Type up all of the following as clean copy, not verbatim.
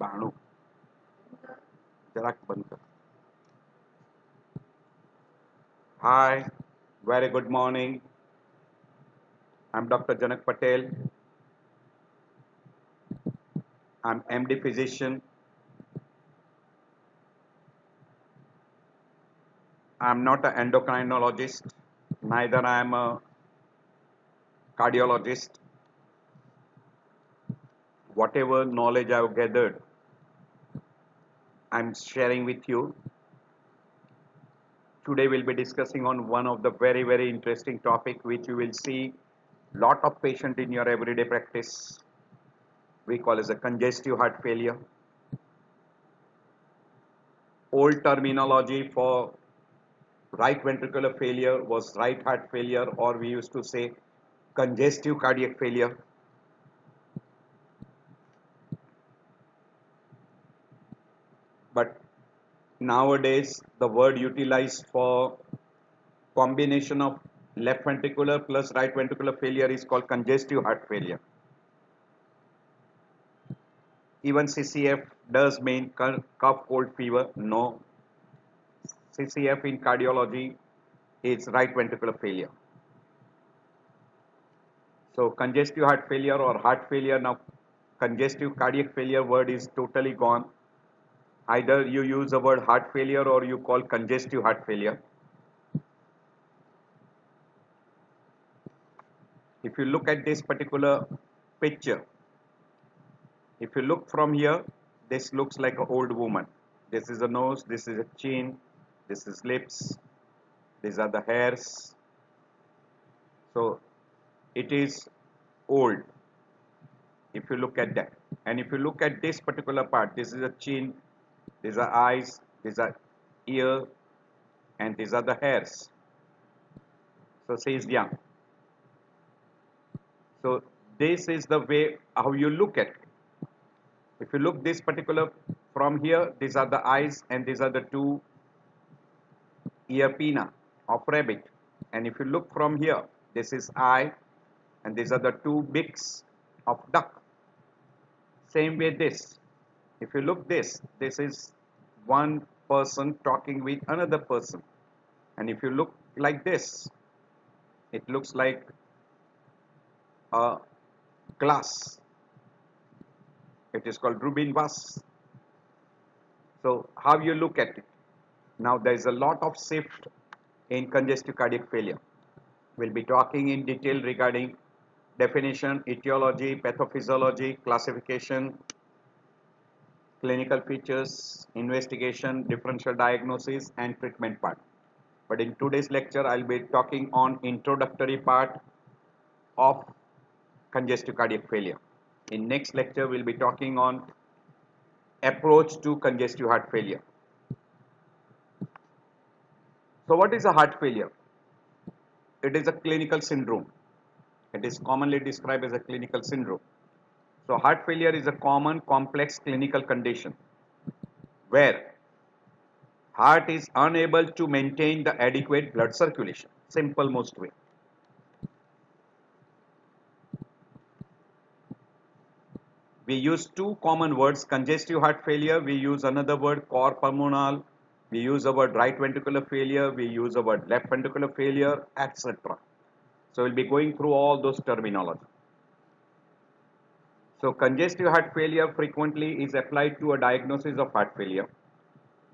बाणू जरा बंद कर. Hi, very good morning. I'm Dr. Janak Patel. I'm MD physician. I'm not an endocrinologist, neither I am a cardiologist. Whatever knowledge I've gathered, I'm sharing with you. Today we'll be discussing on one of the very interesting topic which you will see lot of patient in your everyday practice. We call as a congestive heart failure. Old terminology for right ventricular failure was right heart failure, or we used to say congestive cardiac failure. But nowadays the word utilized for combination of left ventricular plus right ventricular failure is called congestive heart failure. Even CCF does mean cough cold fever. No, CCF in cardiology is right ventricular failure. So congestive heart failure or heart failure, now congestive cardiac failure word is totally gone. Either you use the word heart failure or you call congestive heart failure. If you look at this particular picture, if you look from here, this looks like an old woman. This is a nose, this is a chin, this is lips, these are the hairs. So it is old if you look at that. And if you look at this particular part, this is a chin, these are eyes, these are ear, and these are the hairs. So she is young. So this is the way how you look at it. If you look this particular from here, these are the eyes and these are the two ear pinna of rabbit. And if you look from here, this is eye and these are the two beaks of duck. Same way this. If you look this is one person talking with another person. And if you look like this, it looks like a glass. It is called Rubin vase. So how you look at it? Now there is a lot of shift in congestive cardiac failure. We'll be talking in detail regarding definition, etiology, pathophysiology, classification, clinical features, investigation, differential diagnosis, and treatment part. But in today's lecture, I'll be talking on introductory part of congestive cardiac failure. In next lecture, we'll be talking on approach to congestive heart failure. So what is a heart failure? It is a clinical syndrome. It is commonly described as a clinical syndrome. So heart failure is a common complex clinical condition where heart is unable to maintain the adequate blood circulation. Simple most way. We use two common words, congestive heart failure. We use another word, cor pulmonale. We use the word right ventricular failure. We use the word left ventricular failure, etc. So we'll be going through all those terminology. So congestive heart failure frequently is applied to a diagnosis of heart failure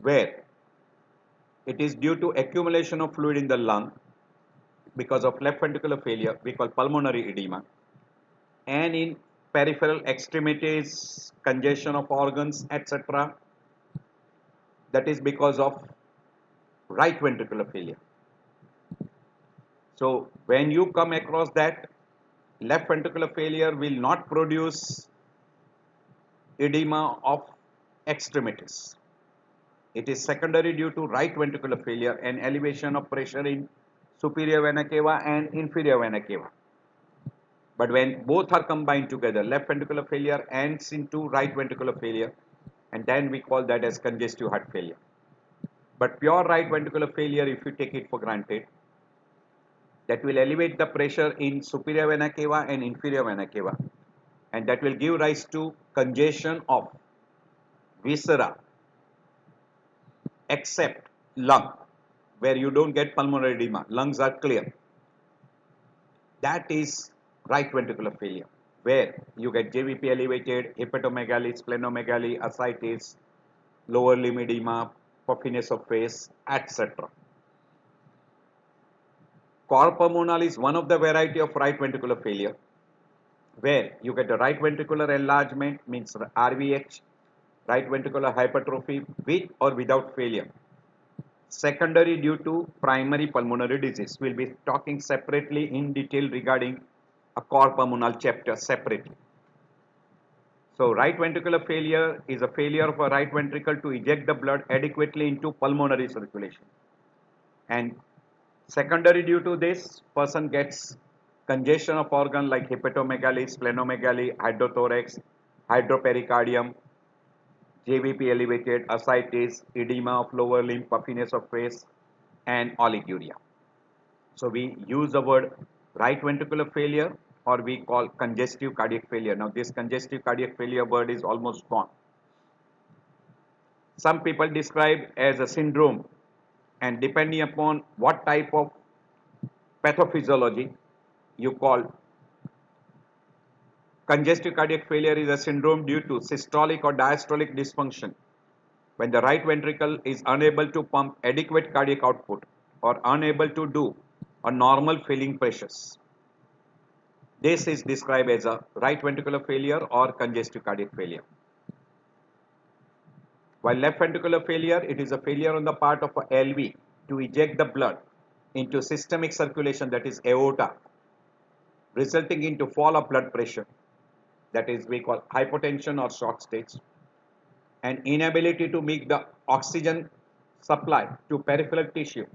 where it is due to accumulation of fluid in the lung because of left ventricular failure, we call pulmonary edema, and in peripheral extremities, congestion of organs, etc. That is because of right ventricular failure. So when you come across that, left ventricular failure will not produce edema of extremities. It is secondary due to right ventricular failure and elevation of pressure in superior vena cava and inferior vena cava. But when both are combined together, left ventricular failure ends into right ventricular failure, and then we call that as congestive heart failure. But pure right ventricular failure, if you take it for granted, that will elevate the pressure in superior vena cava and inferior vena cava, and that will give rise to congestion of viscera except lung, where you don't get pulmonary edema, lungs are clear. That is right ventricular failure, where you get JVP elevated, hepatomegaly, splenomegaly, ascites, lower limb edema, puffiness of face, etc. Cor pulmonale is one of the variety of right ventricular failure, where you get the right ventricular enlargement, means RVH, right ventricular hypertrophy with or without failure. Secondary due to primary pulmonary disease. We'll be talking separately in detail regarding a cor pulmonale chapter separately. So right ventricular failure is a failure of a right ventricle to eject the blood adequately into pulmonary circulation. And secondary due to this, person gets congestion of organ like hepatomegaly, splenomegaly, hydrothorax, hydropericardium, JVP elevated, ascites, edema of lower limb, puffiness of face, and oliguria. So we use the word right ventricular failure, or we call congestive cardiac failure. Now this congestive cardiac failure word is almost gone. Some people describe as a syndrome, and depending upon what type of pathophysiology you call, congestive cardiac failure is a syndrome due to systolic or diastolic dysfunction when the right ventricle is unable to pump adequate cardiac output or unable to do a normal filling pressures. This is described as a right ventricular failure or congestive cardiac failure. While left ventricular failure, it is a failure on the part of a LV to eject the blood into systemic circulation, that is aorta, resulting into fall of blood pressure, that is we call hypotension or shock stage, and inability to make the oxygen supply to peripheral tissue,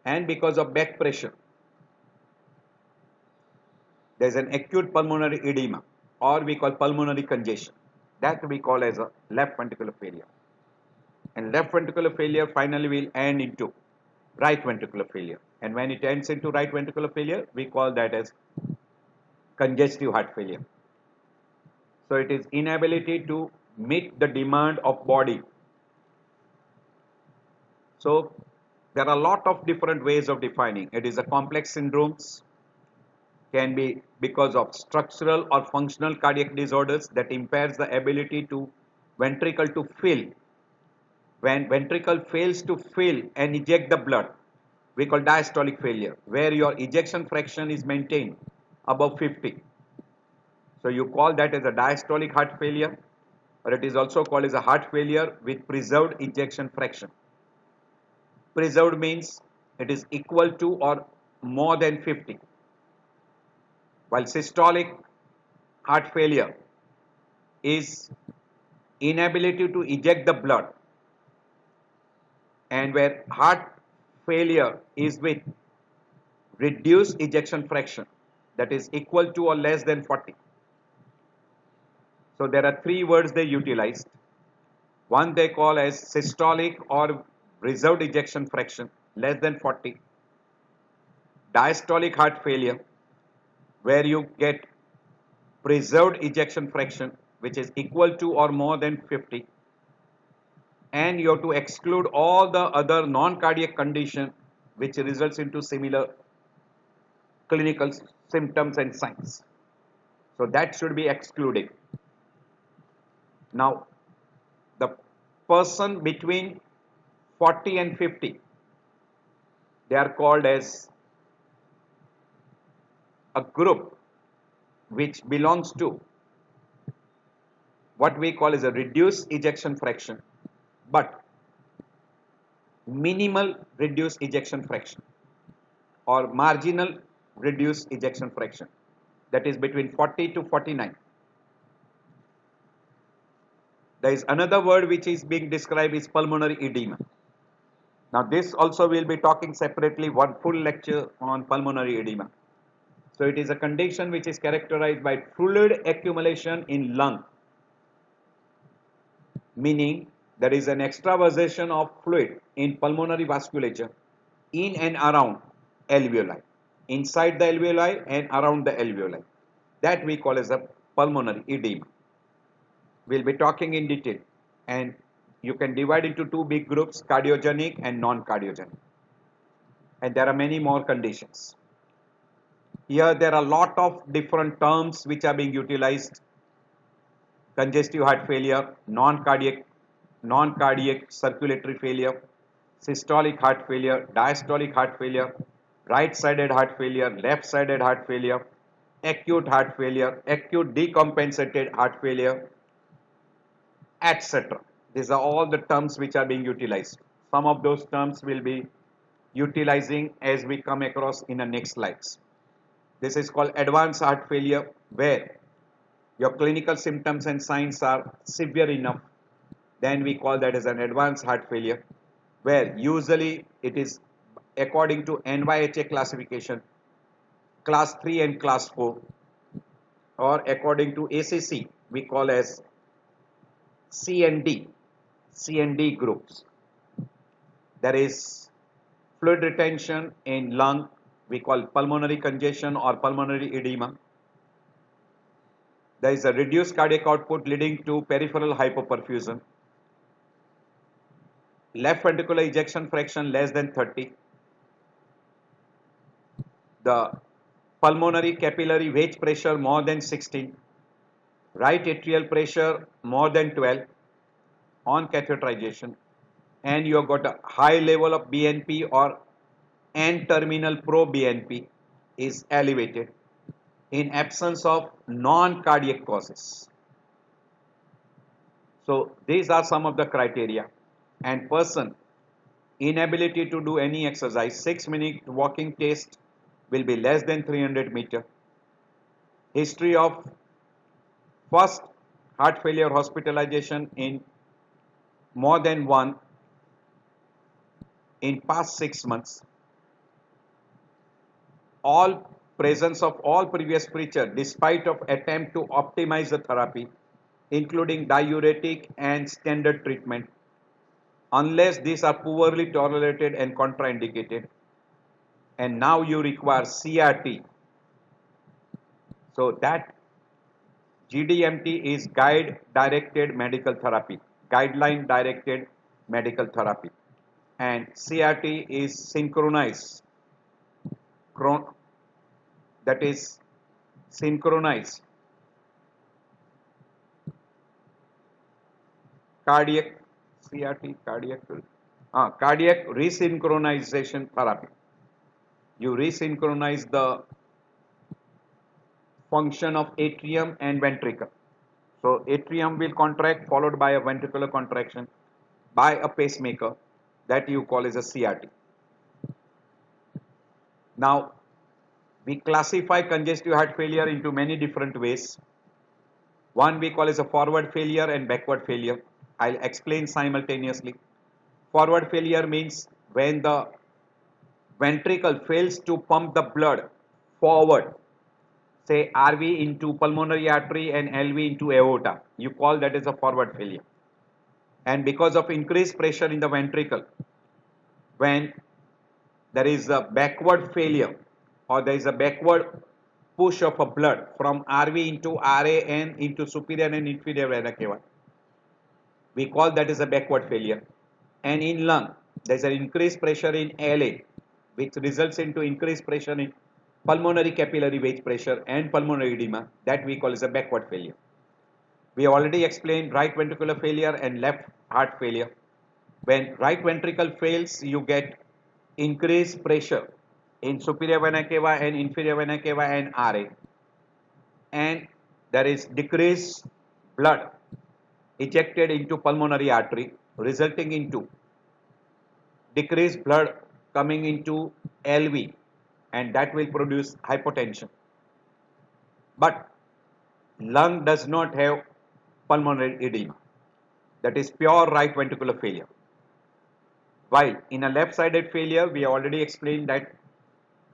and because of back pressure there is an acute pulmonary edema, or we call pulmonary congestion, that we call as a left ventricular failure. And left ventricular failure finally will end into right ventricular failure, and when it ends into right ventricular failure we call that as congestive heart failure. So it is inability to meet the demand of body. So there are a lot of different ways of defining. It is a complex syndromes, can be because of structural or functional cardiac disorders that impairs the ability to ventricle to fill. When ventricle fails to fill and eject the blood, we call diastolic failure, where your ejection fraction is maintained above 50. So you call that as a diastolic heart failure, or it is also called as a heart failure with preserved ejection fraction. Preserved means it is equal to or more than 50. While systolic heart failure is inability to eject the blood, and where heart failure is with reduced ejection fraction, that is equal to or less than 40. So there are three words they utilized. One they call as systolic or reserved ejection fraction less than 40. Diastolic heart failure, where you get preserved ejection fraction which is equal to or more than 50, and you have to exclude all the other non-cardiac condition which results into similar clinical symptoms and signs. So that should be excluded. Now the person between 40 and 50, they are called as a group which belongs to what we call as a reduced ejection fraction but minimal reduced ejection fraction, or marginal reduced ejection fraction, that is between 40 to 49. There is another word which is being described is pulmonary edema. Now this also we will be talking separately, one full lecture on pulmonary edema. So it is a condition which is characterized by fluid accumulation in lung, meaning there is an extravasation of fluid in pulmonary vasculature in and around alveoli, inside the alveoli and around the alveoli. That we call as a pulmonary edema. We will be talking in detail. And you can divide into two big groups, cardiogenic and non-cardiogenic. And there are many more conditions. Here there are a lot of different terms which are being utilized. Congestive heart failure, non-cardiac circulatory failure, systolic heart failure, diastolic heart failure, right-sided heart failure, left-sided heart failure, acute decompensated heart failure, etc. These are all the terms which are being utilized. Some of those terms will be utilizing as we come across in the next slides. This is called advanced heart failure, where your clinical symptoms and signs are severe enough, then we call that as an advanced heart failure, where usually it is according to NYHA classification, class 3 and class 4, or according to ACC, we call as C and D groups. There is fluid retention in lung, we call pulmonary congestion or pulmonary edema. There is a reduced cardiac output leading to peripheral hypoperfusion. Left ventricular ejection fraction less than 30. The pulmonary capillary wedge pressure more than 16. Right atrial pressure more than 12 on catheterization. And you have got a high level of BNP or N-terminal pro-BNP is elevated in absence of non-cardiac causes. So these are some of the criteria. And person inability to do any exercise, 6-minute walking test will be less than 300 meter. History of first heart failure hospitalization in more than one in past 6 months. All presence of all previous preacher despite of attempt to optimize the therapy, including diuretic and standard treatment, unless these are poorly tolerated and contraindicated. And now you require CRT. So that GDMT is guideline directed medical therapy, and CRT is synchronized, that is synchronized cardiac cardiac resynchronization therapy. You resynchronize the function of atrium and ventricle. So atrium will contract followed by a ventricular contraction by a pacemaker, that you call as a CRT. Now we classify congestive heart failure into many different ways. One we call as a forward failure and backward failure. I'll explain simultaneously. Forward failure means when the ventricle fails to pump the blood forward, say RV into pulmonary artery and LV into aorta, you call that as a forward failure. And because of increased pressure in the ventricle, when there is a backward failure or there is a backward push of a blood from RV into RA and into superior and inferior vena cava, we call that as a backward failure. And in lung, there is an increased pressure in LA, which results into increased pressure in pulmonary capillary wedge pressure and pulmonary edema, that we call as a backward failure. We already explained right ventricular failure and left heart failure. When right ventricle fails, you get increased pressure in superior vena cava and inferior vena cava and RA, and there is decreased blood ejected into pulmonary artery, resulting into decreased blood coming into LV, and that will produce hypotension. But lung does not have pulmonary edema, that is pure right ventricular failure. While in a left-sided failure, we already explained that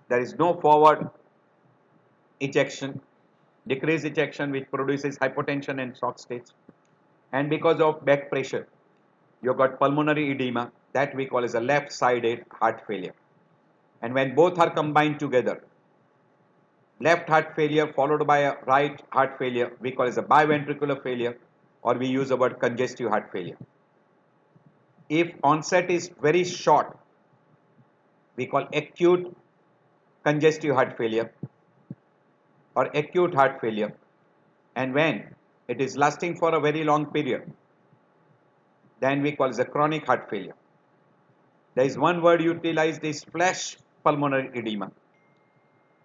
there is no forward ejection, decreased ejection, which produces hypotension and shock states. And because of back pressure, you got pulmonary edema, that we call as a left-sided heart failure. And when both are combined together, left heart failure followed by a right heart failure, we call as a biventricular failure or we use the word congestive heart failure. If onset is very short, we call acute congestive heart failure or acute heart failure. And when it is lasting for a very long period, then we call it the chronic heart failure. There is one word utilized is flash pulmonary edema.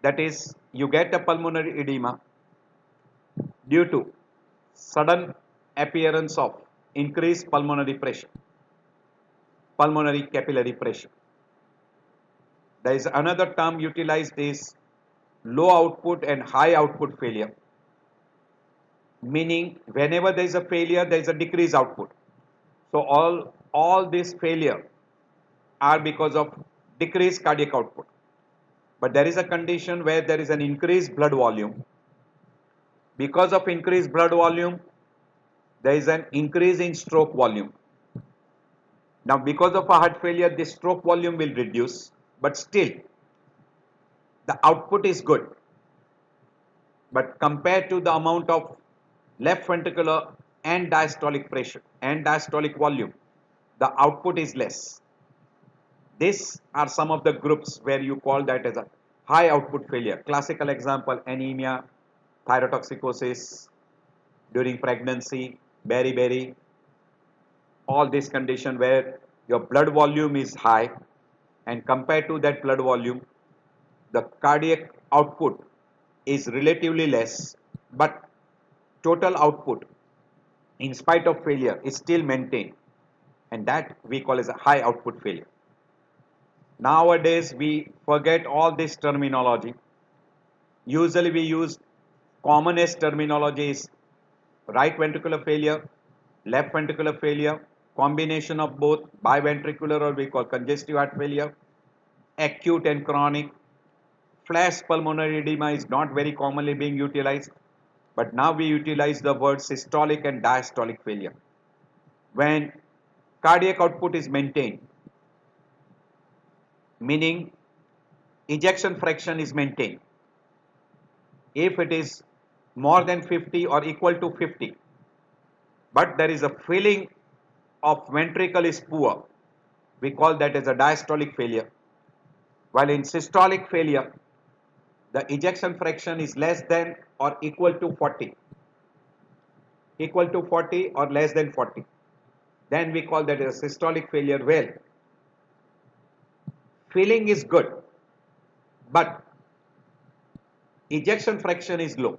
That is, you get a pulmonary edema due to sudden appearance of increased pulmonary pressure, pulmonary capillary pressure. There is another term utilized is low output and high output failure, meaning whenever there is a failure, there is a decreased output. So all this failure are because of decreased cardiac output. But there is a condition where there is an increased blood volume. Because of increased blood volume, there is an increase in stroke volume. Now, because of a heart failure, the stroke volume will reduce, but still the output is good. But compared to the amount of left ventricular and diastolic pressure and diastolic volume, the output is less. These are some of the groups where you call that as a high output failure. Classical example, anemia, thyrotoxicosis during pregnancy, beriberi, all this condition where your blood volume is high, and compared to that blood volume, the cardiac output is relatively less, but total output in spite of failure is still maintained, and that we call as a high output failure. Nowadays we forget all this terminology. Usually we use commonest terminology is right ventricular failure, left ventricular failure, combination of both, biventricular or we call congestive heart failure, acute and chronic. Flash pulmonary edema is not very commonly being utilized, but now we utilize the word systolic and diastolic failure. When cardiac output is maintained, meaning ejection fraction is maintained. If it is more than 50 or equal to 50, but there is a filling of ventricle is poor, we call that as a diastolic failure. While in systolic failure, the ejection fraction is less than or equal to 40, equal to 40 or less than 40. Then we call that as a systolic failure. Well, filling is good, but ejection fraction is low.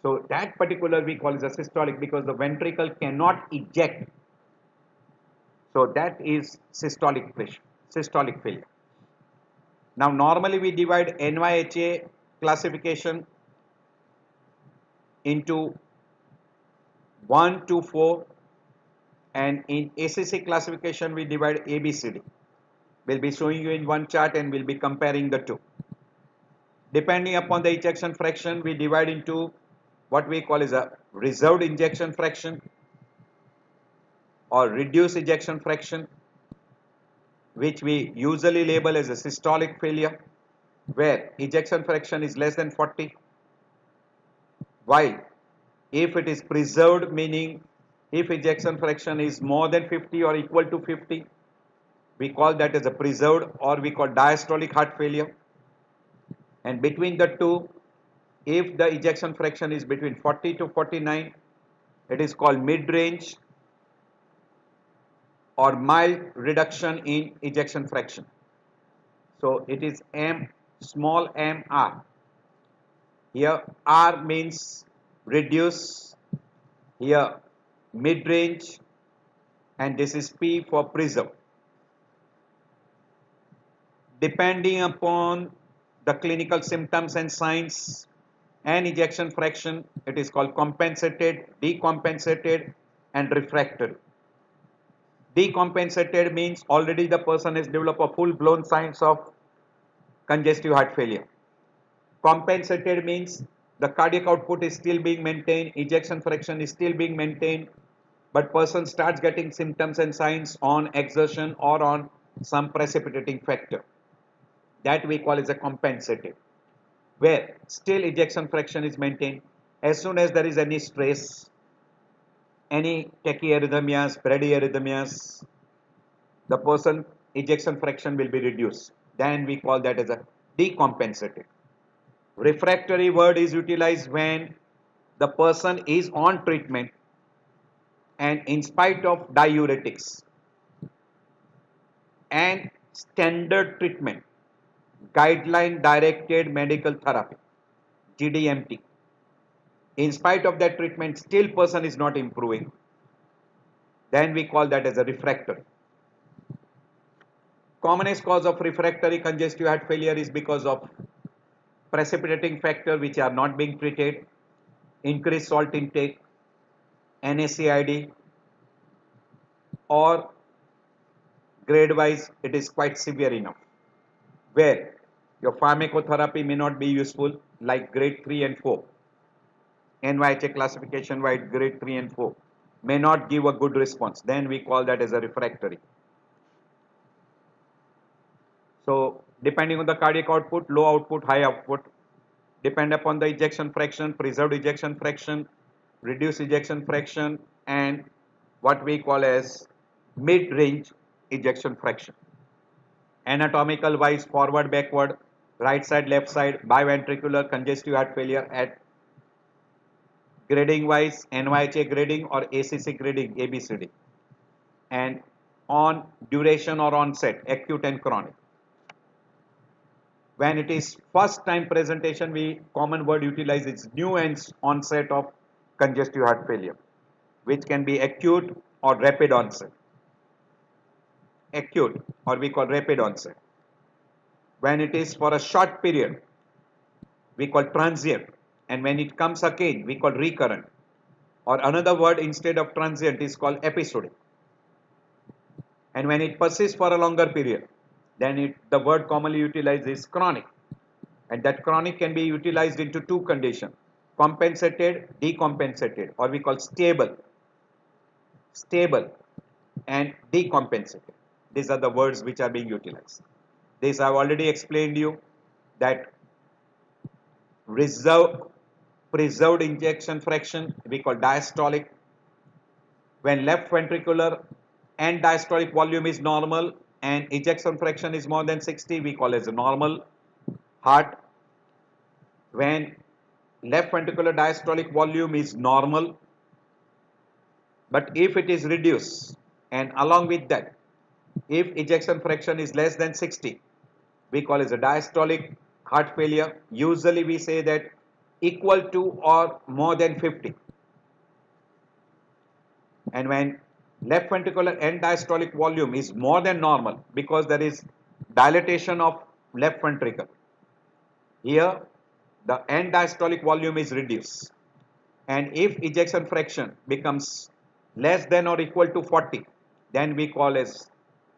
So that particular we call as a systolic because the ventricle cannot eject. So that is systolic pressure, systolic failure. Now normally we divide NYHA classification into 1 to 4, and in ACC classification we divide ABCD. We'll be showing you in one chart and we'll be comparing the two. Depending upon the ejection fraction, we divide into what we call as a reserved ejection fraction or reduced ejection fraction, which we usually label as a systolic failure, where ejection fraction is less than 40, while if it is preserved, meaning if ejection fraction is more than 50 or equal to 50, we call that as a preserved or we call diastolic heart failure. And between the two, if the ejection fraction is between 40 to 49, it is called mid-range or mild reduction in ejection fraction. So it is M, small m r. Here R means reduce, here mid-range, and this is P for preserve. Depending upon the clinical symptoms and signs and ejection fraction, it is called compensated, decompensated, and refractory. Decompensated means already the person has developed a full-blown signs of congestive heart failure. Compensated means the cardiac output is still being maintained, ejection fraction is still being maintained, but person starts getting symptoms and signs on exertion or on some precipitating factor. That we call as a compensated, where still ejection fraction is maintained. As soon as there is any stress, any tachyarrhythmias, bradyarrhythmias, the person ejection fraction will be reduced. Then we call that as a decompensated. Refractory word is utilized when the person is on treatment and in spite of diuretics and standard treatment, guideline directed medical therapy, GDMT. In spite of that treatment, still person is not improving. Then we call that as a refractory. Commonest cause of refractory congestive heart failure is because of precipitating factor which are not being treated, increased salt intake, NaCID, or grade wise it is quite severe enough where your pharmacotherapy may not be useful like grade 3 and 4. NYHA classification wide grade 3 and 4 may not give a good response. Then we call that as a refractory. So depending on the cardiac output, low output, high output, depend upon the ejection fraction, preserved ejection fraction, reduced ejection fraction, and what we call as mid-range ejection fraction. Anatomical wise, forward, backward, right side, left side, biventricular congestive heart failure at grading wise, NYHA grading or ACC grading, ABCD, and on duration or onset, acute and chronic. When it is first time presentation, we common word utilize is new onset of congestive heart failure, which can be acute or rapid onset. Acute or we call rapid onset. When it is for a short period, we call transient, and when it comes again, we call recurrent. Or another word instead of transient is called episodic. And when it persists for a longer period, then the word commonly utilized is chronic. And that chronic can be utilized into two conditions: compensated, decompensated, or we call stable, and decompensated. These are the words which are being utilized. This I have already explained you that preserved ejection fraction we call diastolic. When left ventricular and diastolic volume is normal and ejection fraction is more than 60, we call as a normal heart. When left ventricular diastolic volume is normal, but if it is reduced and along with that, if ejection fraction is less than 60, we call as a diastolic heart failure. Usually we say that equal to or more than 50. And when left ventricular end diastolic volume is more than normal because there is dilatation of left ventricle, here the end diastolic volume is reduced, and if ejection fraction becomes less than or equal to 40, then we call as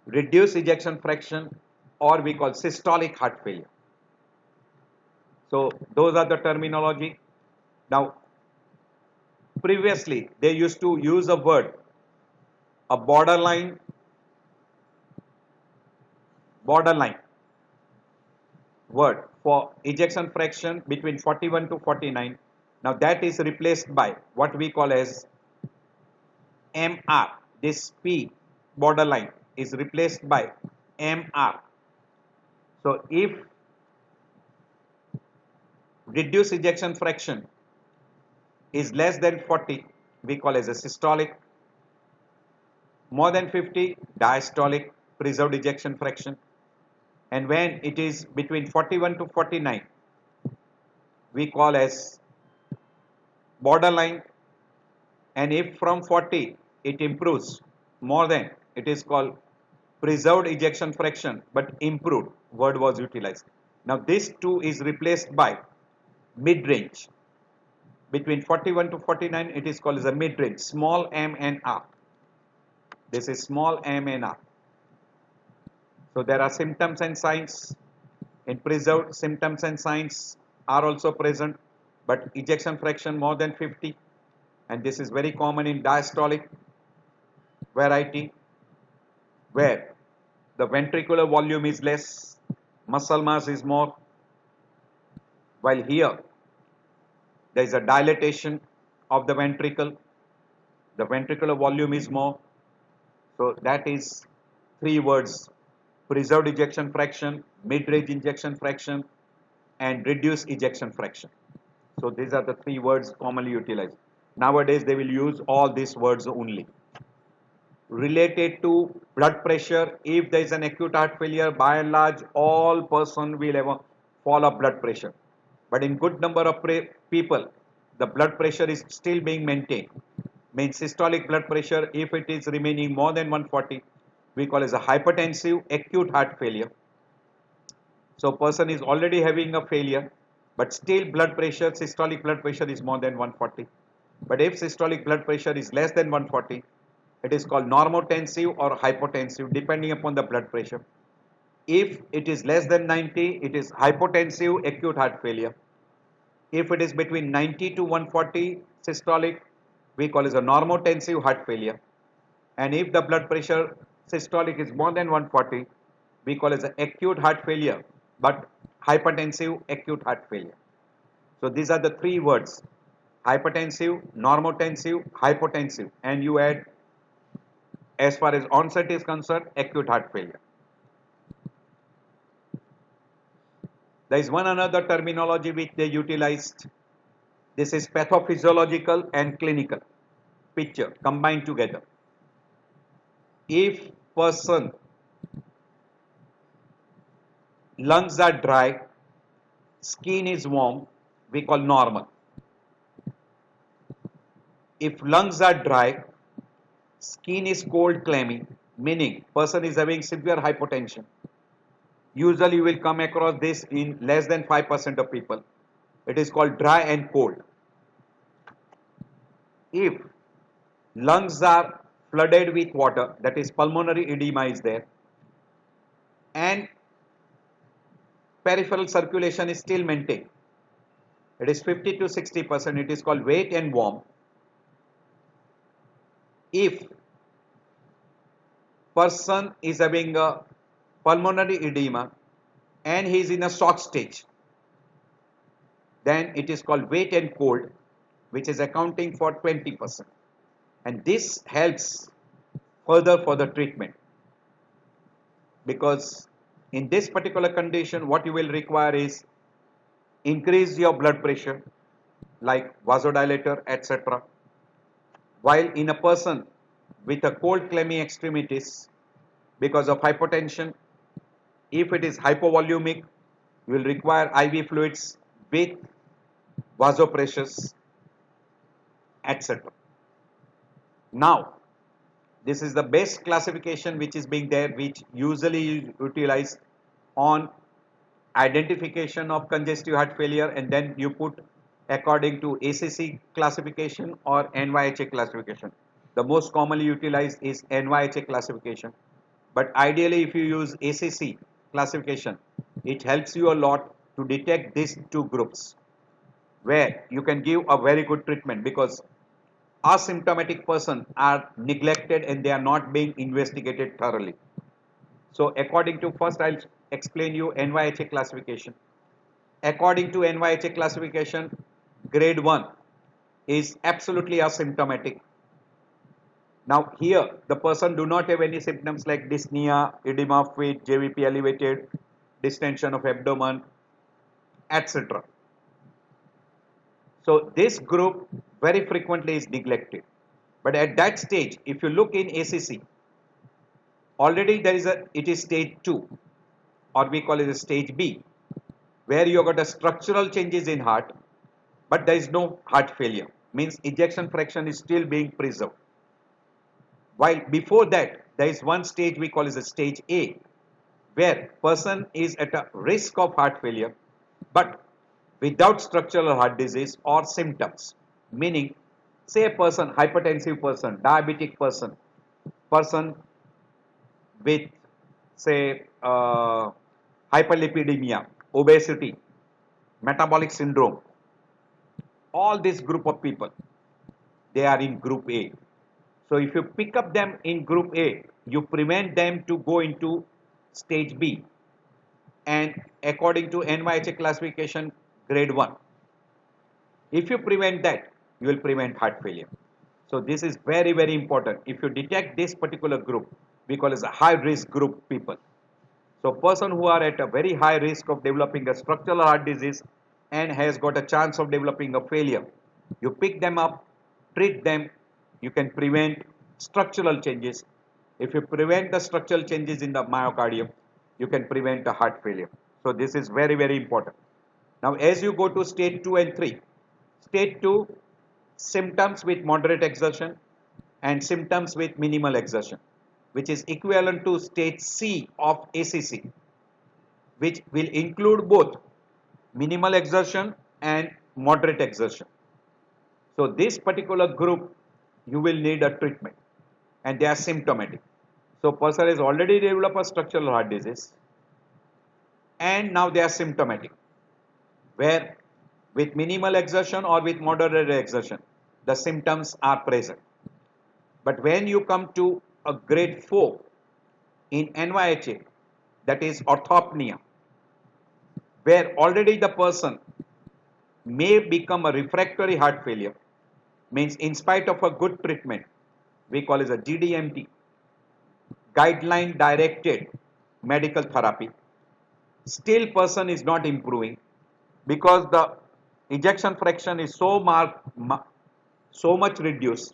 reduced ejection fraction or we call systolic heart failure. So those are the terminology. Now previously they used to use a word, a borderline word for ejection fraction between 41 to 49. Now that is replaced by what we call as MR. This P borderline is replaced by MR. So if reduced ejection fraction is less than 40, we call as a systolic. More than 50, diastolic, preserved ejection fraction. And when it is between 41 to 49, we call as borderline. And if from 40 it improves more than, it is called preserved ejection fraction but improved word was utilized. Now this two is replaced by mid-range. Between 41 to 49 it is called as a mid-range, small m and r. This is small m and r. So there are symptoms and signs. In preserved, symptoms and signs are also present, but ejection fraction more than 50, and this is very common in diastolic variety where the ventricular volume is less, muscle mass is more, while here there is a dilatation of the ventricle the ventricular volume is more. So that is three words: preserved ejection fraction, mid-range ejection fraction, and reduced ejection fraction. So these are the three words commonly utilized. Nowadays they will use all these words only. Related to blood pressure, if there is an acute heart failure, by and large all person will have a fall of blood pressure. But in good number of people, the blood pressure is still being maintained. Means systolic blood pressure, if it is remaining more than 140, we call as a hypertensive acute heart failure. So person is already having a failure, but still blood pressure, systolic blood pressure is more than 140. But if systolic blood pressure is less than 140, it is called normotensive or hypotensive depending upon the blood pressure. If it is less than 90, it is hypotensive acute heart failure. If it is between 90 to 140 systolic, we call it a normotensive heart failure. And if the blood pressure systolic is more than 140, we call it an acute heart failure, but hypertensive acute heart failure. So these are the three words: hypertensive, normotensive, hypotensive, and you add, as far as onset is concerned, acute heart failure. There is one another terminology which they utilized. This is pathophysiological and clinical picture combined together. If person lungs are dry, skin is warm, we call normal. If lungs are dry, skin is cold, clammy, meaning person is having severe hypotension. Usually you will come across this in less than 5% of people. It is called dry and cold. If lungs are flooded with water, that is pulmonary edema is there, and peripheral circulation is still maintained, it is 50 to 60%, it is called wet and warm. If person is having a pulmonary edema and he is in a shock stage, then it is called wet and cold, which is accounting for 20%. And this helps further for the treatment, because in this particular condition what you will require is increase your blood pressure like vasodilator, etc. While in a person with a cold clammy extremities because of hypotension, if it is hypovolumic, you will require IV fluids with vasopressors, etc. Now, this is the best classification which is being there, which usually utilized on identification of congestive heart failure, and then you put according to ACC classification or NYHA classification. The most commonly utilized is NYHA classification, but ideally if you use ACC classification, it helps you a lot to detect these two groups, where you can give a very good treatment, because asymptomatic persons are neglected and they are not being investigated thoroughly. So according to, first I'll explain you NYHA classification. According to NYHA classification, grade 1 is absolutely asymptomatic. Now here the person do not have any symptoms like dyspnea, edema of feet, JVP elevated, distension of abdomen, etc. So this group very frequently is neglected. But at that stage, if you look in ACC, already there is it is stage 2, or we call it a stage B, where you got a structural changes in heart, but there is no heart failure. Means ejection fraction is still being preserved. While before that, there is one stage we call as a stage A, where person is at a risk of heart failure, but without structural heart disease or symptoms. Meaning, say a person, hypertensive person, diabetic person, person with say hyperlipidemia, obesity, metabolic syndrome, all this group of people, they are in group A. So if you pick up them in group A, you prevent them to go into stage B, and according to NYHA classification, grade 1. If you prevent that, you will prevent heart failure. So this is very, very important. If you detect this particular group, we call it a high risk group people. So person who are at a very high risk of developing a structural heart disease and has got a chance of developing a failure, you pick them up, treat them, you can prevent structural changes. If you prevent the structural changes in the myocardium, you can prevent a heart failure. So this is very, very important. Now as you go to stage 2 and 3, stage 2, symptoms with moderate exertion and symptoms with minimal exertion, which is equivalent to stage C of ACC, which will include both minimal exertion and moderate exertion. So this particular group, you will need a treatment and they are symptomatic. So person has already developed a structural heart disease and now they are symptomatic, where with minimal exertion or with moderate exertion, the symptoms are present. But when you come to a grade 4 in NYHA, that is orthopnea, where already the person may become a refractory heart failure, means in spite of a good treatment, we call it a GDMT, guideline directed medical therapy, still person is not improving because the ejection fraction is so much reduced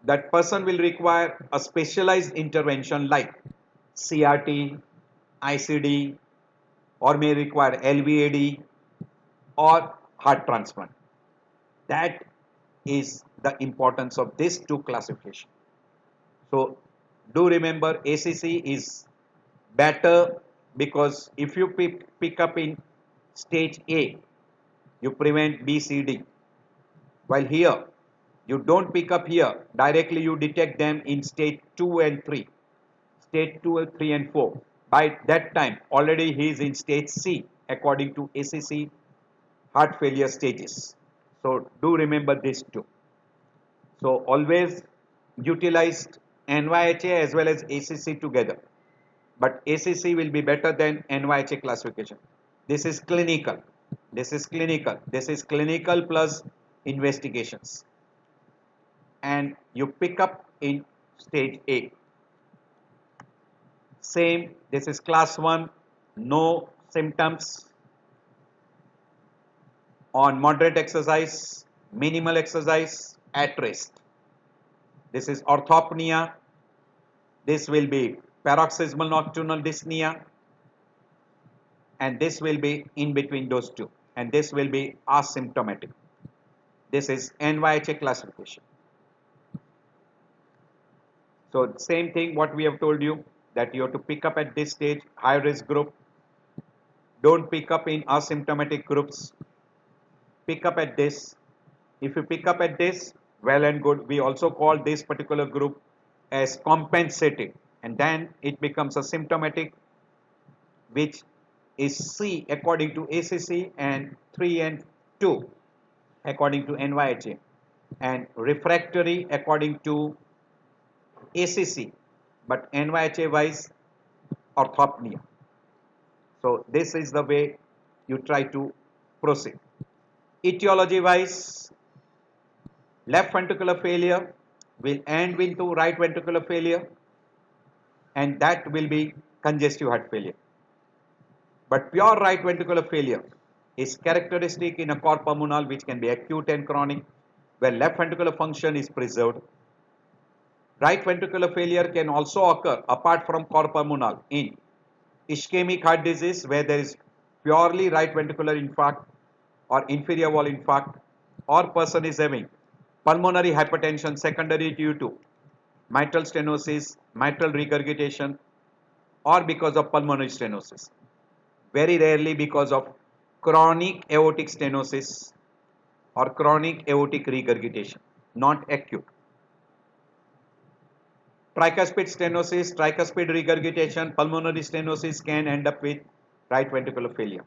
that person will require a specialized intervention like CRT, ICD, or may require LVAD or heart transplant. That is the importance of these two classification. So do remember ACC is better because if you pick up in stage A, you prevent B, C, D. While here, you don't pick up here, directly you detect them in stage 2 and 3. Stage 2, 3 and 4. By that time, already he is in stage C according to ACC heart failure stages. So do remember this too. So always utilized NYHA as well as ACC together. But ACC will be better than NYHA classification. This is clinical. This is clinical. This is clinical plus investigations. And you pick up in stage A. Same, this is class 1, no symptoms on moderate exercise, minimal exercise, at rest. This is orthopnea. This will be paroxysmal nocturnal dyspnea. And this will be in between those two. And this will be asymptomatic. This is NYHA classification. So same thing what we have told you, that you have to pick up at this stage high risk group. Don't pick up in asymptomatic groups. Pick up at this. If you pick up at this, well and good. We also call this particular group as compensated, and then it becomes a symptomatic, which is C according to ACC and 3 and 2 according to NYHA, and refractory according to ACC, but NYHA wise orthopnea. So this is the way you try to proceed. Etiology wise, left ventricular failure will end into right ventricular failure, and that will be congestive heart failure. But pure right ventricular failure is characteristic in a cor pulmonale, which can be acute and chronic, where left ventricular function is preserved. Right ventricular failure can also occur apart from cor pulmonale in ischemic heart disease, where there is purely right ventricular infarct or inferior wall infarct, or person is having pulmonary hypertension secondary due to mitral stenosis, mitral regurgitation, or because of pulmonary stenosis. Very rarely because of chronic aortic stenosis or chronic aortic regurgitation, not acute. Tricuspid stenosis, tricuspid regurgitation, pulmonary stenosis can end up with right ventricular failure.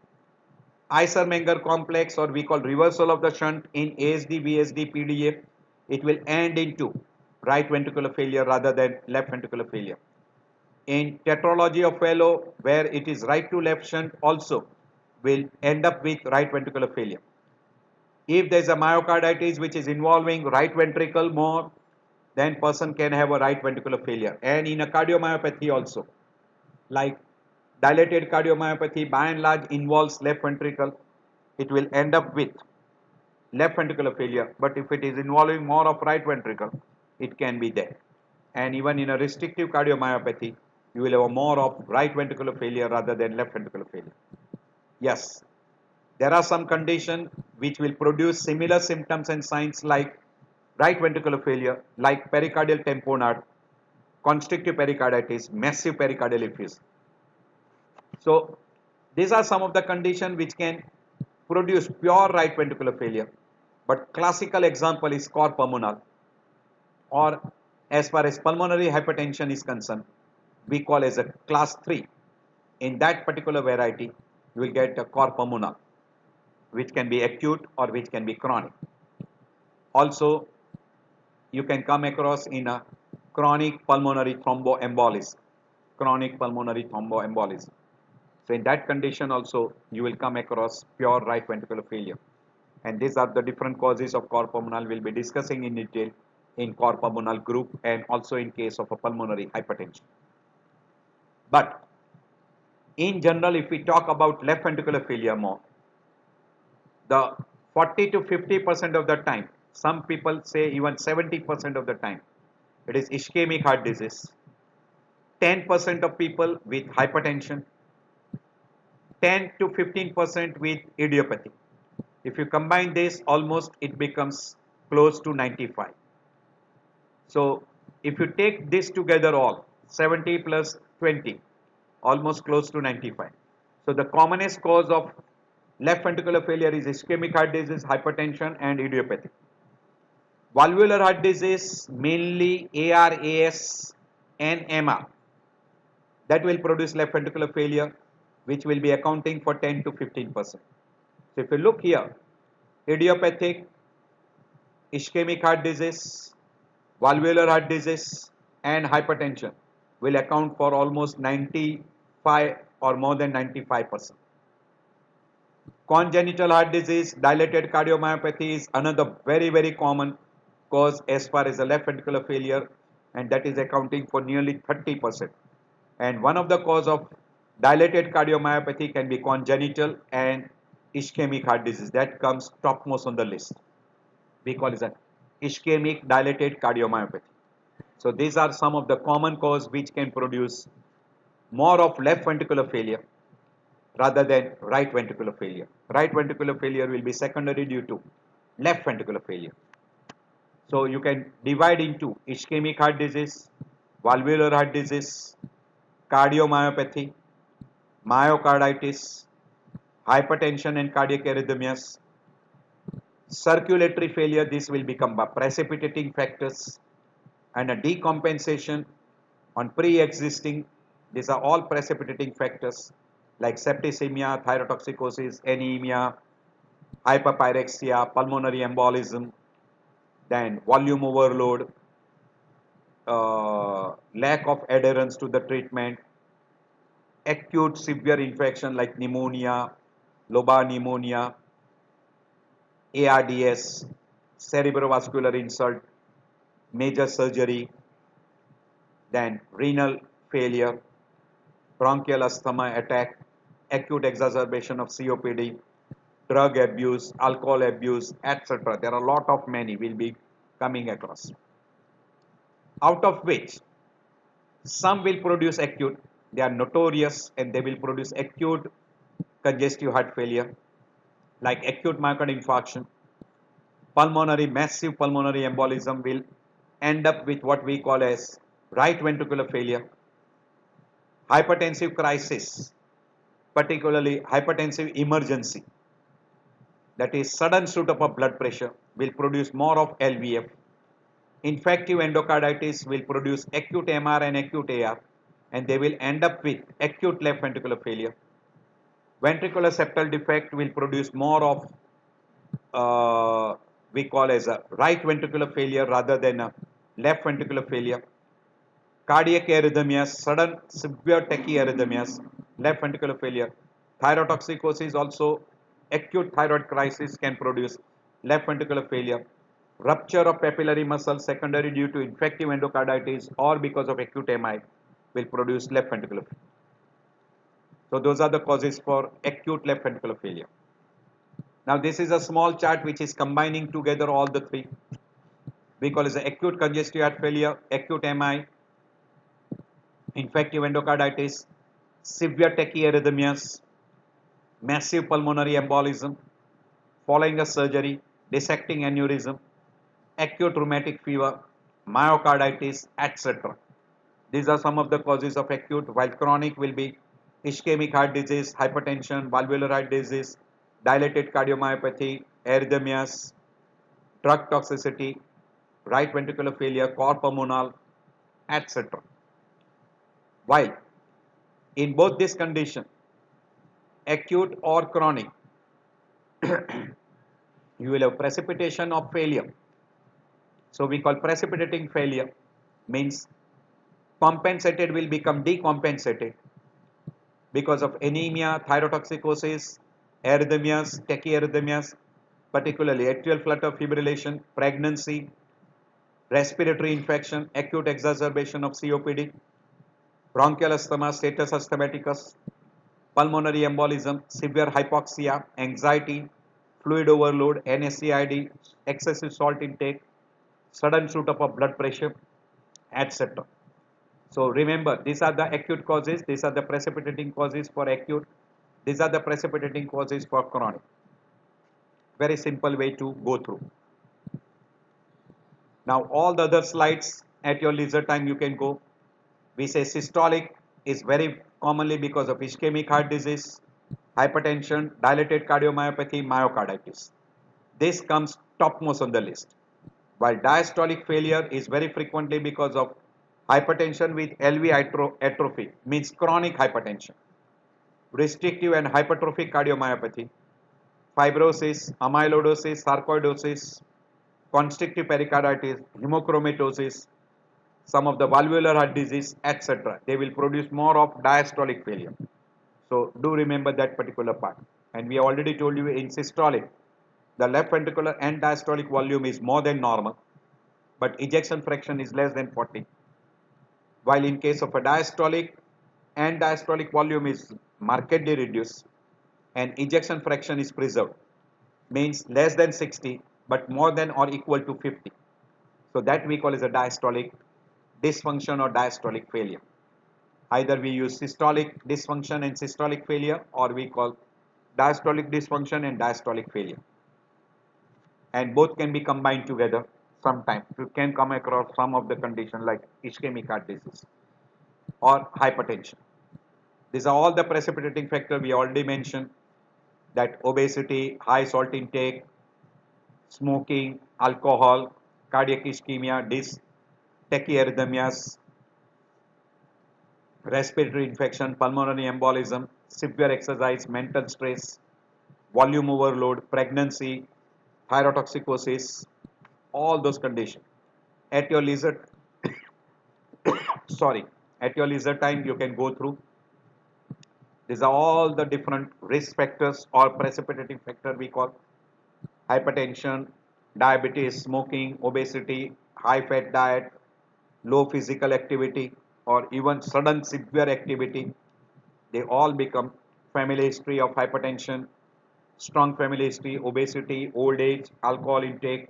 Eiser-Menger complex, or we call reversal of the shunt in ASD, VSD, PDA, it will end into right ventricular failure rather than left ventricular failure. In tetralogy of Fallot, where it is right to left shunt also will end up with right ventricular failure. If there is a myocarditis which is involving right ventricle more, then person can have a right ventricular failure. And in a cardiomyopathy also, like dilated cardiomyopathy by and large involves left ventricle, it will end up with left ventricular failure. But if it is involving more of right ventricle, it can be there. And even in a restrictive cardiomyopathy, you will have more of right ventricular failure rather than left ventricular failure. Yes, there are some conditions which will produce similar symptoms and signs like right ventricular failure, like pericardial tamponade, constrictive pericarditis, massive pericardial effusion. So these are some of the conditions which can produce pure right ventricular failure. But classical example is cor pulmonale, or as far as pulmonary hypertension is concerned, we call as a class 3. In that particular variety, you will get a cor pulmonale, which can be acute or which can be chronic. Also, you can come across in a chronic pulmonary thromboembolism. Chronic pulmonary thromboembolism. So in that condition also, you will come across pure right ventricular failure. And these are the different causes of cor pulmonale we'll be discussing in detail in cor pulmonale group and also in case of a pulmonary hypertension. But in general, if we talk about left ventricular failure more, the 40 to 50% of the time, some people say even 70% of the time, it is ischemic heart disease. 10% of people with hypertension, 10 to 15% with idiopathy. If you combine this, almost it becomes close to 95. So if you take this together all, 70 plus 20, almost close to 95. So the commonest cause of left ventricular failure is ischemic heart disease, hypertension and idiopathy. Valvular heart disease, mainly ARAS and MR, that will produce left ventricular failure, which will be accounting for 10 to 15%. So if you look here, idiopathic, ischemic heart disease, valvular heart disease and hypertension will account for almost 95 or more than 95%. Congenital heart disease, dilated cardiomyopathy is another very common cause as far as the left ventricular failure, and that is accounting for nearly 30%. And one of the cause of dilated cardiomyopathy can be congenital and ischemic heart disease. That comes topmost on the list. We call it an ischemic dilated cardiomyopathy. So these are some of the common cause which can produce more of left ventricular failure rather than right ventricular failure. Right ventricular failure will be secondary due to left ventricular failure. So you can divide into ischemic heart disease, valvular heart disease, cardiomyopathy, myocarditis, hypertension and cardiac arrhythmias, circulatory failure. This will become precipitating factors, and a decompensation on pre-existing. These are all precipitating factors like septicemia, thyrotoxicosis, anemia, hyperpyrexia, pulmonary embolism, then volume overload, lack of adherence to the treatment, acute severe infection like pneumonia, lobar pneumonia, ARDS, cerebrovascular insult, major surgery, then renal failure, bronchial asthma attack, acute exacerbation of COPD, drug abuse, alcohol abuse, etc. There are a lot of many will be coming across. Out of which some will produce acute, they are notorious and they will produce acute congestive heart failure like acute myocardial infarction. Pulmonary, massive pulmonary embolism will end up with what we call as right ventricular failure. Hypertensive crisis, particularly hypertensive emergency, that is sudden shoot up of blood pressure, will produce more of LVF. Infective endocarditis will produce acute MR and acute AR, and they will end up with acute left ventricular failure. Ventricular septal defect will produce more of we call as a right ventricular failure rather than a left ventricular failure. Cardiac arrhythmias, sudden severe tachyarrhythmias, left ventricular failure. Thyrotoxicosis also, acute thyroid crisis can produce left ventricular failure, rupture of papillary muscle secondary due to infective endocarditis or because of acute MI will produce left ventricular failure. So those are the causes for acute left ventricular failure. Now this is a small chart which is combining together all the three. We call it the acute congestive heart failure, acute MI, infective endocarditis, severe tachyarrhythmias, massive pulmonary embolism, following a surgery, dissecting aneurysm, acute rheumatic fever, myocarditis, etc. These are some of the causes of acute, while chronic will be ischemic heart disease, hypertension, valvular heart disease, dilated cardiomyopathy, arrhythmias, drug toxicity, right ventricular failure, cor pulmonale, etc. While in both this condition, acute or chronic, you will have precipitation of failure. So we call precipitating failure means compensated will become decompensated because of anemia, thyrotoxicosis, arrhythmias, tachyarrhythmias, particularly atrial flutter fibrillation, pregnancy, respiratory infection, acute exacerbation of COPD, bronchial asthma, status asthmaticus, pulmonary embolism, severe hypoxia, anxiety, fluid overload, NSAID, excessive salt intake, sudden shoot up of blood pressure, etc. So remember, these are the acute causes, these are the precipitating causes for acute, these are the precipitating causes for chronic. Very simple way to go through. Now all the other slides at your leisure time you can go. We say systolic is very commonly because of ischemic heart disease, hypertension, dilated cardiomyopathy, myocarditis. This comes topmost on the list. While diastolic failure is very frequently because of hypertension with LV atrophy, means chronic hypertension, restrictive and hypertrophic cardiomyopathy, fibrosis, amyloidosis, sarcoidosis, constrictive pericarditis, hemochromatosis, some of the valvular heart disease, etc. They will produce more of diastolic failure. So do remember that particular part. And we already told you in systolic, the left ventricular and diastolic volume is more than normal, but ejection fraction is less than 40. While in case of a diastolic and diastolic volume is markedly reduced and ejection fraction is preserved, means less than 60 but more than or equal to 50. So that we call as a diastolic dysfunction or diastolic failure. Either we use systolic dysfunction and systolic failure, or we call diastolic dysfunction and diastolic failure. And both can be combined together sometimes. You can come across some of the condition like ischemic heart disease or hypertension. These are all the precipitating factors we already mentioned, that obesity, high salt intake, smoking, alcohol, cardiac ischemia, tachyarrhythmias, respiratory infection, pulmonary embolism, severe exercise, mental stress, volume overload, pregnancy, thyrotoxicosis, all those conditions. At your leisure, sorry, at your leisure time, you can go through. These are all the different risk factors or precipitating factor we call hypertension, diabetes, smoking, obesity, high fat diet, low physical activity, or even sudden severe activity. They all become family history of hypertension, strong family history, obesity, old age, alcohol intake,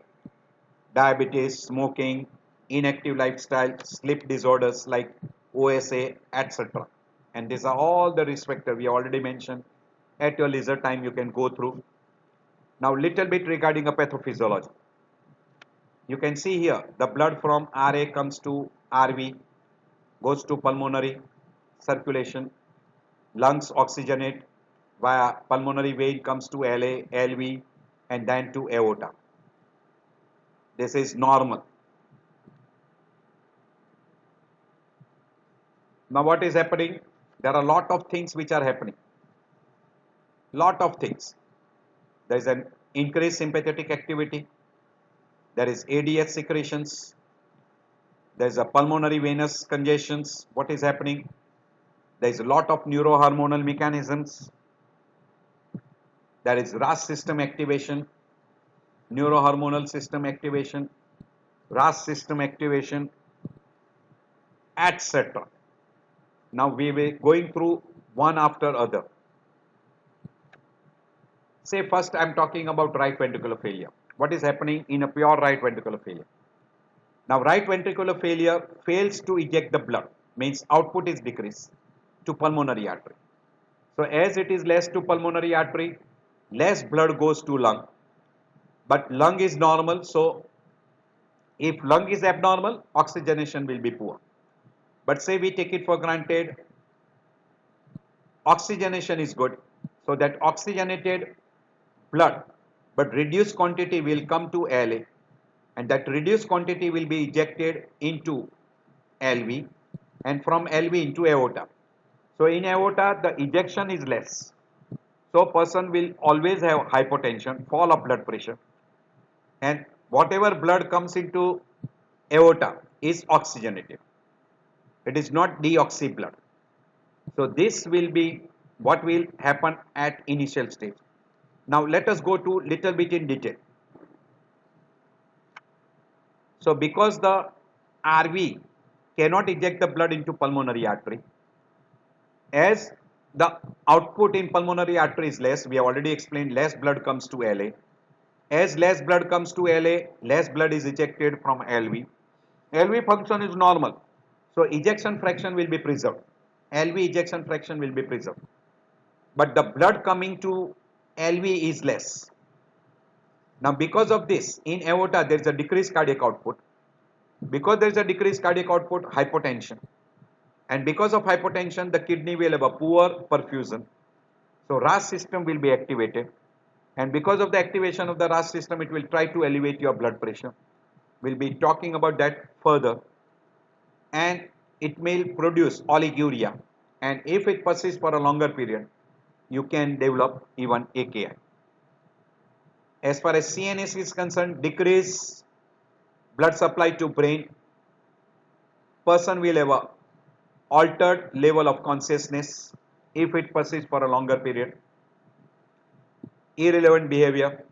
diabetes, smoking, inactive lifestyle, sleep disorders like OSA, etc. And these are all the risk factors we already mentioned. At your leisure time, you can go through. Now, little bit regarding a pathophysiology. You can see here the blood from RA comes to RV, goes to pulmonary circulation, lungs oxygenate via pulmonary vein, comes to LA, LV, and then to aorta. This is normal. Now what is happening? There are a lot of things which are happening. Lot of things. There is an increased sympathetic activity. There is ADH secretions. There is a pulmonary venous congestions. What is happening? There is a lot of neurohormonal mechanisms. There is RAS system activation. neurohormonal system activation, RAS system activation, etc. Now we will going through one after other. Say first I am talking about right ventricular failure. What is happening in a pure right ventricular failure? Now right ventricular failure fails to eject the blood, means output is decreased to pulmonary artery. So as it is less to pulmonary artery, less blood goes to lung. But lung is normal, so if lung is abnormal, oxygenation will be poor. But say we take it for granted, oxygenation is good, so that oxygenated blood, but reduced quantity will come to LA, and that reduced quantity will be ejected into LV, and from LV into aorta. So in aorta, the ejection is less. So person will always have hypotension, fall of blood pressure, and whatever blood comes into aorta is oxygenated. It is not deoxy blood. So this will be what will happen at initial stage. Now let us go to little bit in detail. So because the RV cannot eject the blood into pulmonary artery, as the output in pulmonary artery is less, we have already explained, less blood comes to LA. As less blood comes to LA, less blood is ejected from LV. LV function is normal, so ejection fraction will be preserved. LV ejection fraction will be preserved. But the blood coming to LV is less. Now because of this, in aorta there is a decreased cardiac output. Because there is a decreased cardiac output, hypotension. And because of hypotension, the kidney will have a poor perfusion. So RAS system will be activated. And because of the activation of the RAS system, it will try to elevate your blood pressure. We'll be talking about that further. And it may produce oliguria. And if it persists for a longer period, you can develop even AKI. As far as CNS is concerned, decrease blood supply to brain. Person will have a altered level of consciousness if it persists for a longer period. Irrelevant behavior.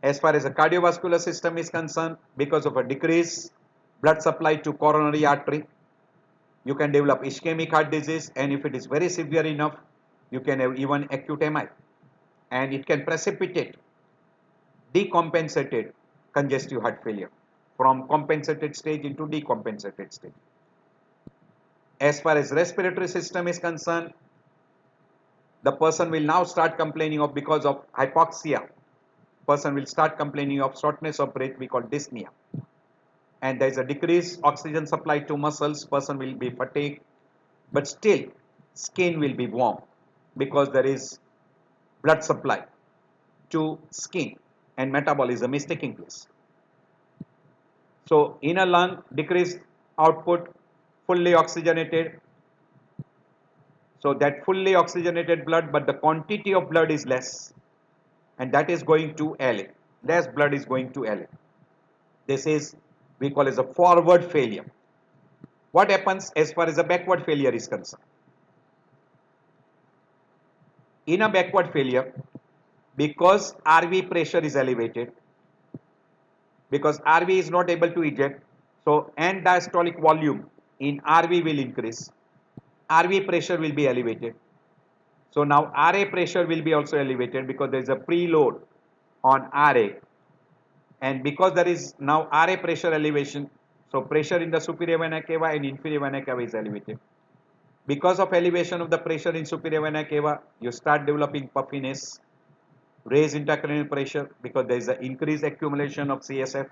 As far as the cardiovascular system is concerned, because of a decreased blood supply to coronary artery, you can develop ischemic heart disease, and if it is very severe enough, you can have even acute MI, and it can precipitate decompensated congestive heart failure from compensated stage into decompensated stage. As far as respiratory system is concerned, the person will now start complaining of, because of hypoxia, person will start complaining of shortness of breath, we call dyspnea. And there is a decreased oxygen supply to muscles, person will be fatigued, but still skin will be warm because there is blood supply to skin and metabolism is taking place. So inner lung, decreased output, fully oxygenated. So that fully oxygenated blood, but the quantity of blood is less, and that is going to LA. Less blood is going to LA. This is, we call as a forward failure. What happens as far as a backward failure is concerned? In a backward failure, because RV pressure is elevated, because RV is not able to eject, so end diastolic volume in RV will increase. RV pressure will be elevated. So now RA pressure will be also elevated because there is a preload on RA, and because there is now RA pressure elevation, so pressure in the superior vena cava and inferior vena cava is elevated. Because of elevation of the pressure in superior vena cava, you start developing puffiness, raised intracranial pressure because there is an increased accumulation of CSF,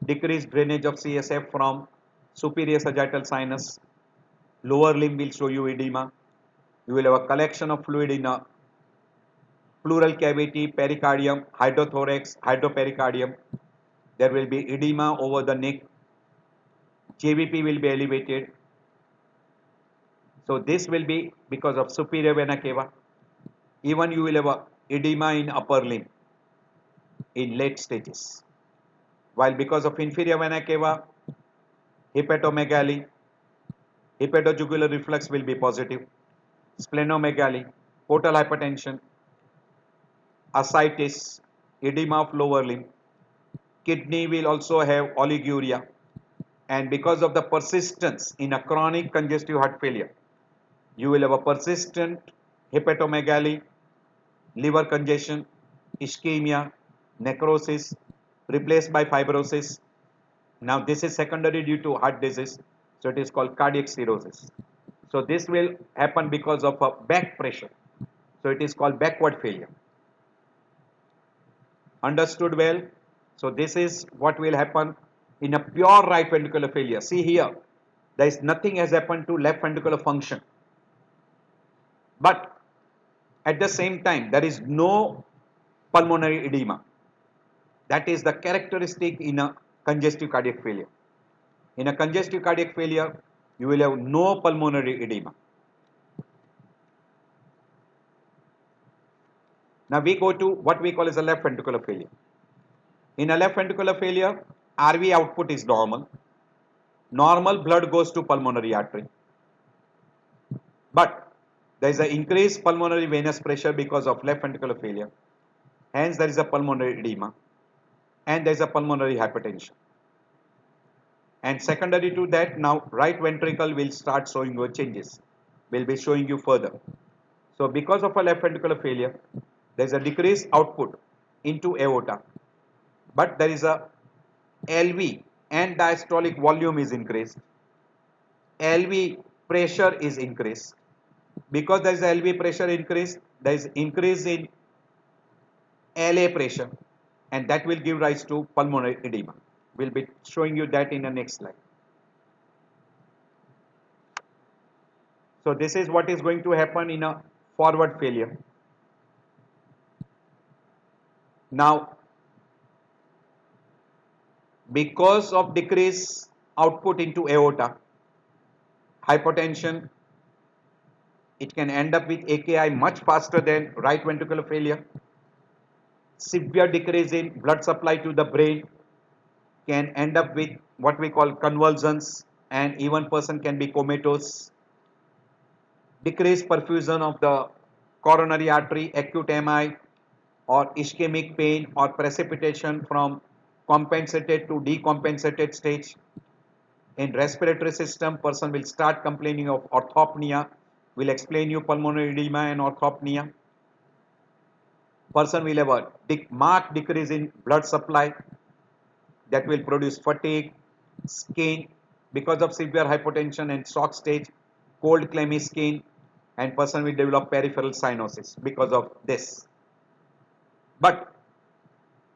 decreased drainage of CSF from superior sagittal sinus, lower limb will show you edema, you will have a collection of fluid in a pleural cavity, pericardium, hydrothorax, hydropericardium, there will be edema over the neck, JVP will be elevated. So this will be because of superior vena cava. Even you will have a edema in upper limb in late stages. While because of inferior vena cava, hepatomegaly, hepatojugular reflux will be positive, splenomegaly, portal hypertension, ascites, edema of lower limb. Kidney will also have oliguria, and because of the persistence in a chronic congestive heart failure, you will have a persistent hepatomegaly, liver congestion, ischemia, necrosis, replaced by fibrosis. Now this is secondary due to heart disease, so it is called cardiac cirrhosis. So this will happen because of a back pressure, so it is called backward failure. Understood well? So this is what will happen in a pure right ventricular failure. See here, there is nothing has happened to left ventricular function, but at the same time there is no pulmonary edema. That is the characteristic in a congestive cardiac failure. In a congestive cardiac failure, you will have no pulmonary edema. Now we go to what we call as a left ventricular failure. In a left ventricular failure, RV output is normal. Normal blood goes to pulmonary artery. But there is an increased pulmonary venous pressure because of left ventricular failure. Hence there is a pulmonary edema and there is a pulmonary hypertension. And secondary to that, now right ventricle will start showing you changes. We'll be showing you further. So because of a left ventricular failure, there is a decreased output into aorta, but there is a LV and diastolic volume is increased. LV pressure is increased. Because there is a LV pressure increase, there is increase in LA pressure, and that will give rise to pulmonary edema. We'll be showing you that in the next slide. So this is what is going to happen in a forward failure. Now, because of decreased output into aorta, hypotension, it can end up with AKI much faster than right ventricular failure. Severe decrease in blood supply to the brain can end up with what we call convulsions, and even person can be comatose. Decreased perfusion of the coronary artery, acute MI or ischemic pain or precipitation from compensated to decompensated stage. In respiratory system, person will start complaining of orthopnea. We'll explain you pulmonary edema and orthopnea. Person will have a marked decrease in blood supply that will produce fatigue, skin because of severe hypotension and shock stage, cold clammy skin, and person will develop peripheral cyanosis because of this. But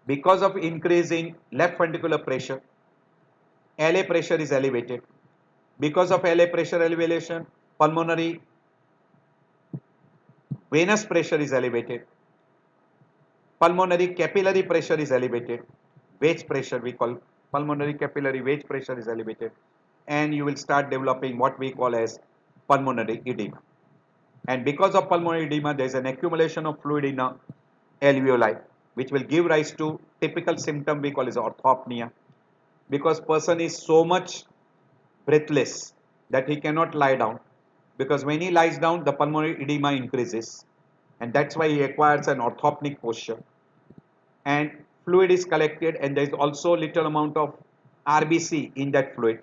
because of increase in left ventricular pressure, LA pressure is elevated. Because of LA pressure elevation, pulmonary venous pressure is elevated. Pulmonary capillary pressure is elevated. Wedge pressure we call pulmonary capillary wedge pressure is elevated, and you will start developing what we call as pulmonary edema. And because of pulmonary edema, there is an accumulation of fluid in a alveoli, which will give rise to typical symptom we call as orthopnea. Because person is so much breathless that he cannot lie down, because when he lies down the pulmonary edema increases, and that's why he acquires an orthopnic posture, and fluid is collected, and there is also little amount of RBC in that fluid.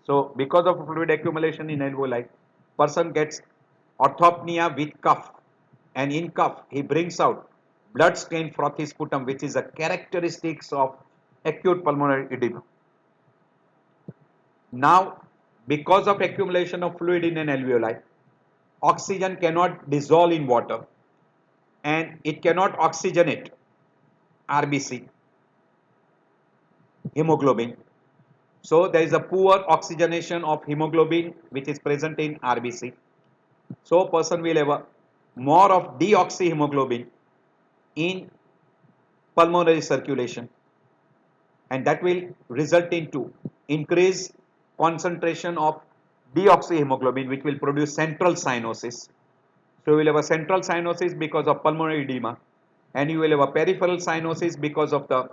So because of fluid accumulation in alveoli, person gets orthopnea with cough, and in cough he brings out blood stained frothy sputum, which is a characteristics of acute pulmonary edema. Now, because of accumulation of fluid in an alveoli, oxygen cannot dissolve in water and it cannot oxygenate RBC, hemoglobin. So there is a poor oxygenation of hemoglobin which is present in RBC. So person will have a more of deoxyhemoglobin in pulmonary circulation, and that will result into increased concentration of deoxyhemoglobin, which will produce central cyanosis. So you will have a central cyanosis because of pulmonary edema, and you will have a peripheral cyanosis because of the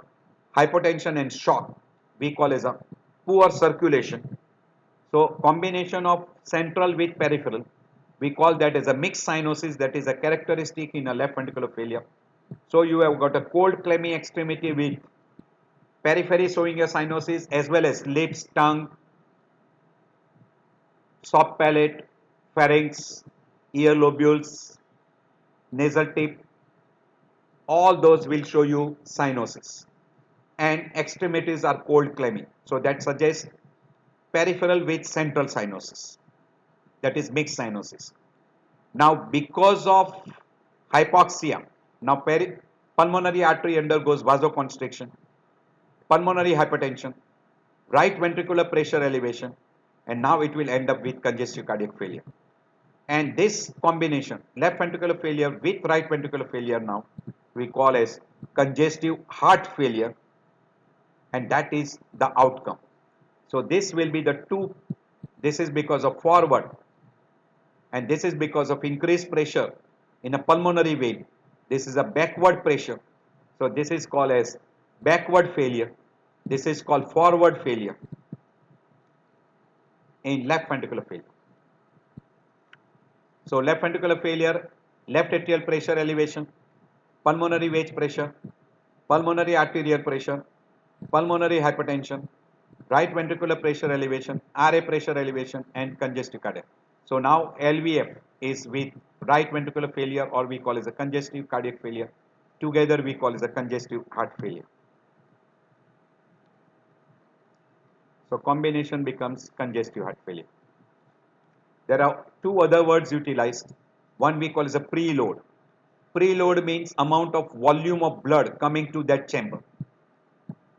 hypotension and shock we call as a poor circulation. So combination of central with peripheral, we call that as a mixed cyanosis, that is a characteristic in a left ventricular failure. So you have got a cold clammy extremity with periphery showing a cyanosis as well as lips, tongue, soft palate, pharynx, ear lobules, nasal tip, all those will show you cyanosis. And extremities are cold clammy. So that suggests peripheral with central cyanosis. That is mixed cyanosis. Now because of hypoxia, now pulmonary artery undergoes vasoconstriction, pulmonary hypertension, right ventricular pressure elevation, and now it will end up with congestive cardiac failure. And this combination, left ventricular failure with right ventricular failure, now we call as congestive heart failure, and that is the outcome. So this will be the two. This is because of forward, and this is because of increased pressure in a pulmonary vein. This is a backward pressure. So this is called as backward failure. This is called forward failure in left ventricular failure. So left ventricular failure, left atrial pressure elevation, pulmonary wedge pressure, pulmonary arterial pressure, pulmonary hypertension, right ventricular pressure elevation, RA pressure elevation, and congestive cardiac. So now LVF is with right ventricular failure, or we call as a congestive cardiac failure. Together we call as a congestive heart failure. So combination becomes congestive heart failure. There are two other words utilized. One we call as a preload. Preload means amount of volume of blood coming to that chamber.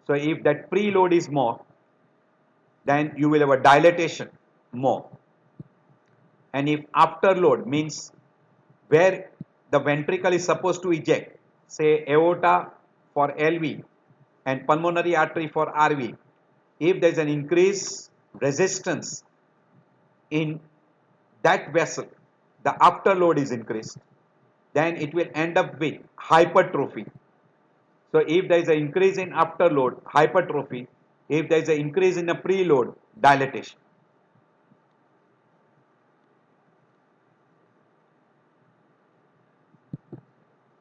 So if that preload is more, then you will have a dilatation more. And if afterload means where the ventricle is supposed to eject, say aorta for LV and pulmonary artery for RV, if there is an increased resistance in that vessel, the afterload is increased, then it will end up with hypertrophy. So if there is an increase in afterload, hypertrophy. If there is an increase in the preload, dilatation.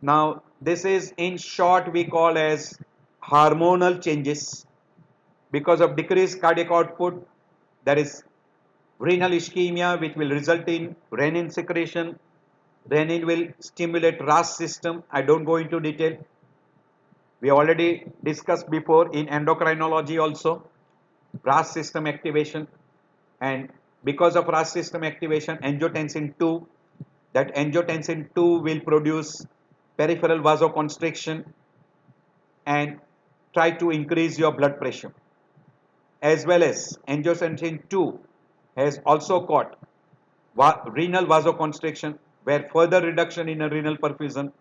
Now this is in short we call as hormonal changes. Because of decreased cardiac output, there is renal ischemia which will result in renin secretion. Renin will stimulate RAS system. I don't go into detail. We already discussed before in endocrinology also, RAS system activation, and because of RAS system activation, angiotensin 2, that angiotensin 2 will produce peripheral vasoconstriction and try to increase your blood pressure. As well as angiotensin 2 has also caught renal vasoconstriction, where further reduction in a renal perfusion,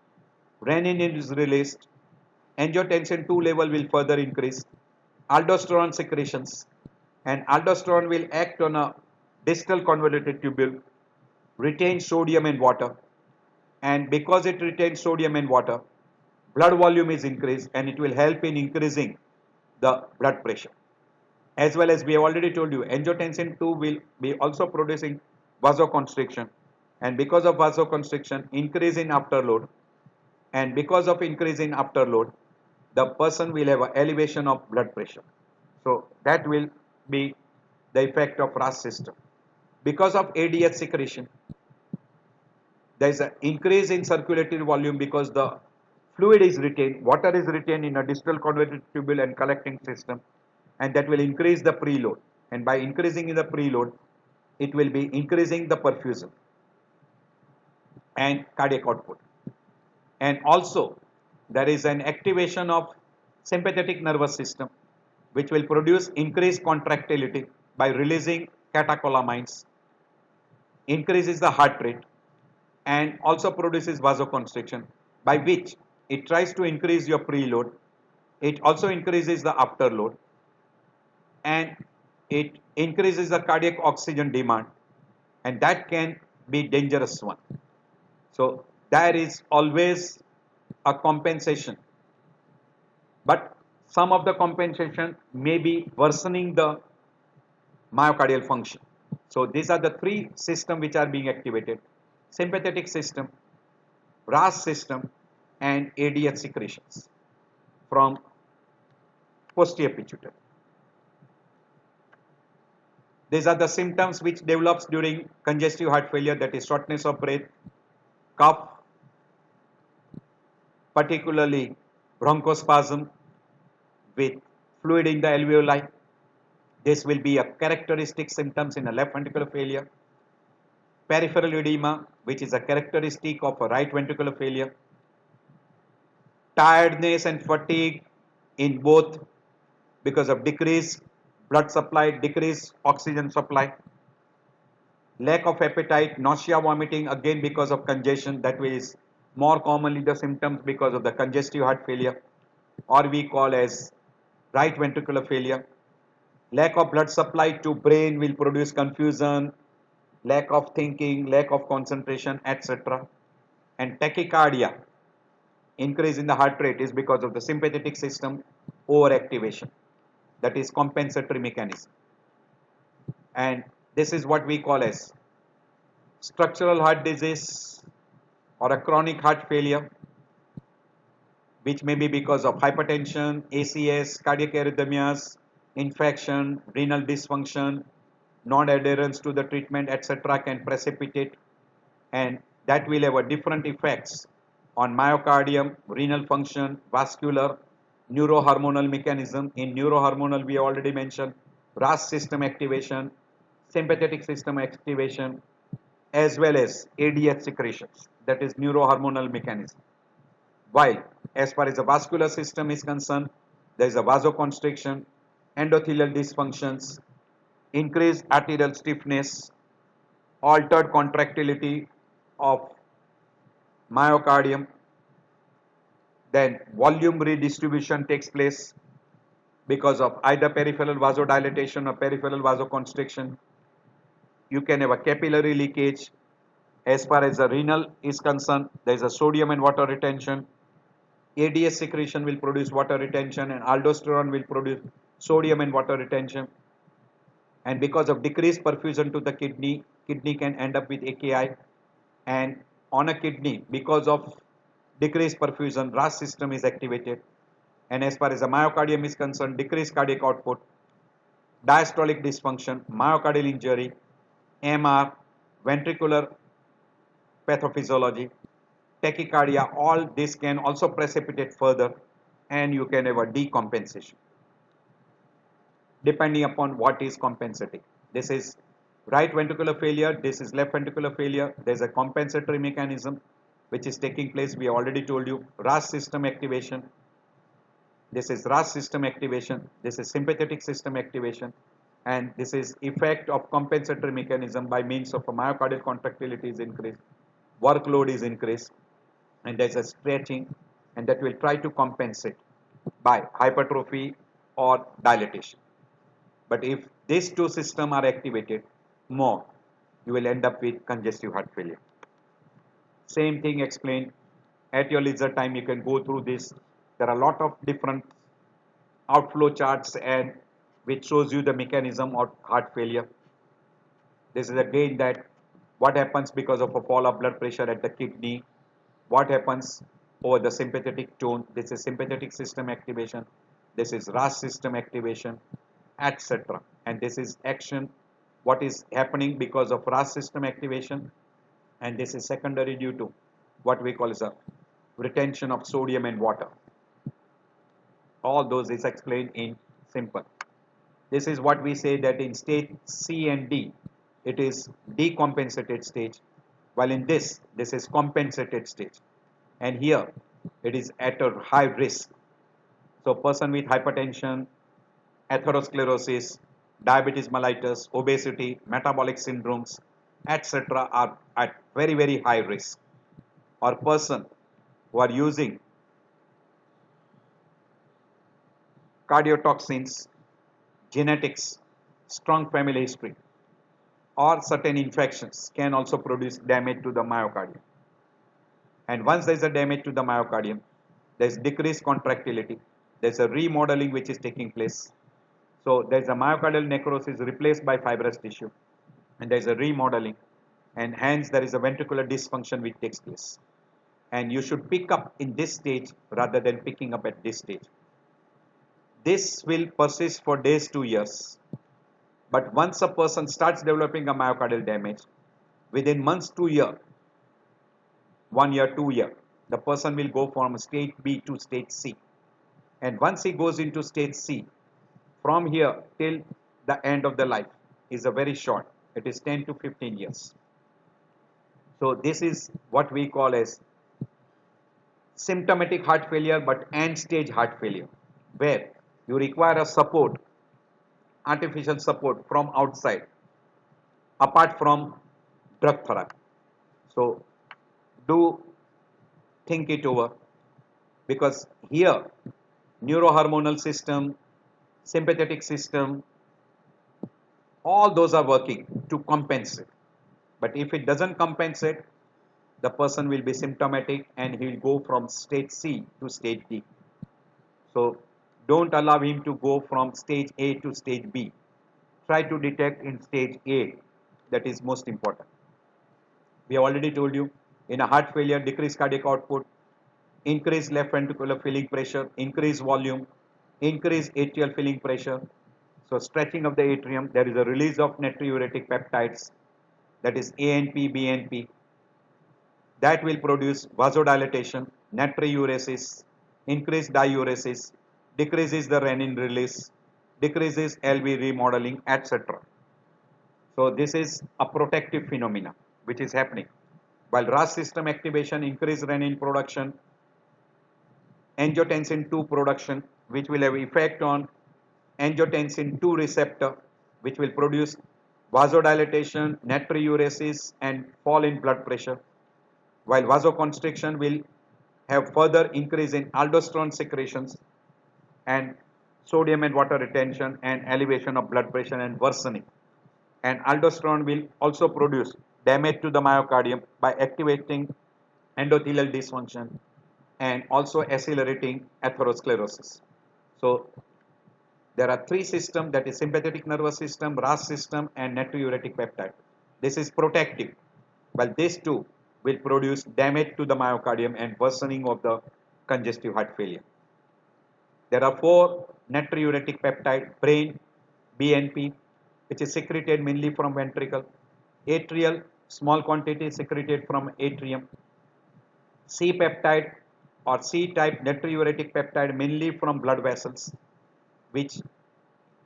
renin is released, angiotensin 2 level will further increase, aldosterone secretions, and aldosterone will act on a distal convoluted tubule, retain sodium and water, and because it retains sodium and water, blood volume is increased and it will help in increasing the blood pressure. As well as we have already told you, angiotensin 2 will be also producing vasoconstriction, and because of vasoconstriction, increase in afterload, and because of increase in afterload, the person will have an elevation of blood pressure. So that will be the effect of RAS system. Because of ADH secretion, there is an increase in circulatory volume because the fluid is retained, water is retained in a distal convoluted tubule and collecting system, and that will increase the preload, and by increasing in the preload, it will be increasing the perfusion and cardiac output. And also there is an activation of sympathetic nervous system which will produce increased contractility by releasing catecholamines, increases the heart rate, and also produces vasoconstriction, by which it tries to increase your preload. It also increases the afterload, and it increases the cardiac oxygen demand, and that can be dangerous one. So there is always a compensation, but some of the compensation may be worsening the myocardial function. So these are the three systems which are being activated: sympathetic system, RAS system, and ADH secretions from posterior pituitary. These are the symptoms which develops during congestive heart failure, that is shortness of breath, cough, particularly bronchospasm with fluid in the alveoli. This will be a characteristic symptoms in a left ventricular failure. Peripheral edema, which is a characteristic of a right ventricular failure. Tiredness and fatigue in both because of decreased blood supply, decreased oxygen supply. Lack of appetite, nausea, vomiting, again because of congestion, that is more commonly the symptoms because of the congestive heart failure, or we call as right ventricular failure. Lack of blood supply to brain will produce confusion, lack of thinking, lack of concentration, etc. And tachycardia, increase in the heart rate, is because of the sympathetic system overactivation, that is compensatory mechanism. And this is what we call as structural heart disease or a chronic heart failure, which may be because of hypertension, ACS, cardiac arrhythmias, infection, renal dysfunction, non-adherence to the treatment, etc. can precipitate, and that will have a different effects on myocardium, renal function, vascular, neurohormonal mechanism. In neurohormonal, we already mentioned RAS system activation, sympathetic system activation, as well as ADH secretions, that is neurohormonal mechanism. While as far as the vascular system is concerned, there is a vasoconstriction, endothelial dysfunctions, increased arterial stiffness, altered contractility of myocardium, then volume redistribution takes place because of either peripheral vasodilatation or peripheral vasoconstriction. You can have a capillary leakage. As far as the renal is concerned, there is a sodium and water retention. ADS secretion will produce water retention, and aldosterone will produce sodium and water retention. And because of decreased perfusion to the kidney, kidney can end up with AKI. And on a kidney, because of decreased perfusion, RAS system is activated. And as far as the myocardium is concerned, decreased cardiac output, diastolic dysfunction, myocardial injury, MR, ventricular pathophysiology, tachycardia, all this can also precipitate further, and you can have a decompensation depending upon what is compensating. This is right ventricular failure, this is left ventricular failure. There is a compensatory mechanism which is taking place. We already told you RAS system activation. This is RAS system activation, this is sympathetic system activation, and this is effect of compensatory mechanism by means of a myocardial contractility is increased, workload is increased, and there is a stretching, and that will try to compensate by hypertrophy or dilatation. But if these two systems are activated more, you will end up with congestive heart failure. Same thing explained at your leisure time. You can go through this. There are a lot of different outflow charts and which shows you the mechanism of heart failure. This is again that what happens because of a fall of blood pressure at the kidney, what happens over the sympathetic tone. This is sympathetic system activation, this is RAS system activation, etc. And this is action, what is happening because of RAS system activation, and this is secondary due to what we call as a retention of sodium and water. All those is explained in simple. This is what we say that in stage C and D, it is decompensated stage, while in this is compensated stage. And here, it is at a high risk. So person with hypertension, atherosclerosis, diabetes mellitus, obesity, metabolic syndromes, etc. are at very, very high risk. Or person who are using cardiotoxins, genetics, strong family history, or certain infections can also produce damage to the myocardium. And once there is a damage to the myocardium, there is decreased contractility, there is a remodeling which is taking place. So there is a myocardial necrosis replaced by fibrous tissue, and there is a remodeling, and hence there is a ventricular dysfunction which takes place. and you should pick up in this stage rather than picking up at this stage. This will persist for days to years, but once a person starts developing a myocardial damage, within months to year, 1 year, 2 year, the person will go from stage B to stage C. And once he goes into stage C, from here till the end of the life is a very short. It is 10 to 15 years. So this is what we call as symptomatic heart failure but end stage heart failure, where you require a support, artificial support from outside apart from drug therapy. So do think it over, because here neurohormonal system, sympathetic system, all those are working to compensate. But if it doesn't compensate, the person will be symptomatic and he will go from stage C to stage D. So don't allow him to go from stage A to stage B. Try to detect in stage A. That is most important. We have already told you, in a heart failure, decreased cardiac output, increased left ventricular filling pressure, increased volume, increased atrial filling pressure. So stretching of the atrium, there is a release of natriuretic peptides, that is ANP, BNP. That will produce vasodilatation, natriuresis, increased diuresis, decreases the renin release, decreases LV remodeling, etc. So this is a protective phenomena which is happening. While RAS system activation increase renin production, angiotensin 2 production, which will have effect on angiotensin 2 receptor, which will produce vasodilatation, natriuresis, and fall in blood pressure, while vasoconstriction will have further increase in aldosterone secretions and sodium and water retention and elevation of blood pressure and worsening. And aldosterone will also produce damage to the myocardium by activating endothelial dysfunction and also accelerating atherosclerosis. So there are three systems, that is sympathetic nervous system, RAS system, and natriuretic peptide. This is protective, while these two will produce damage to the myocardium and worsening of the congestive heart failure. There are four natriuretic peptide: brain, BNP, which is secreted mainly from ventricle; atrial, small quantity secreted from atrium; C peptide or C type natriuretic peptide mainly from blood vessels, which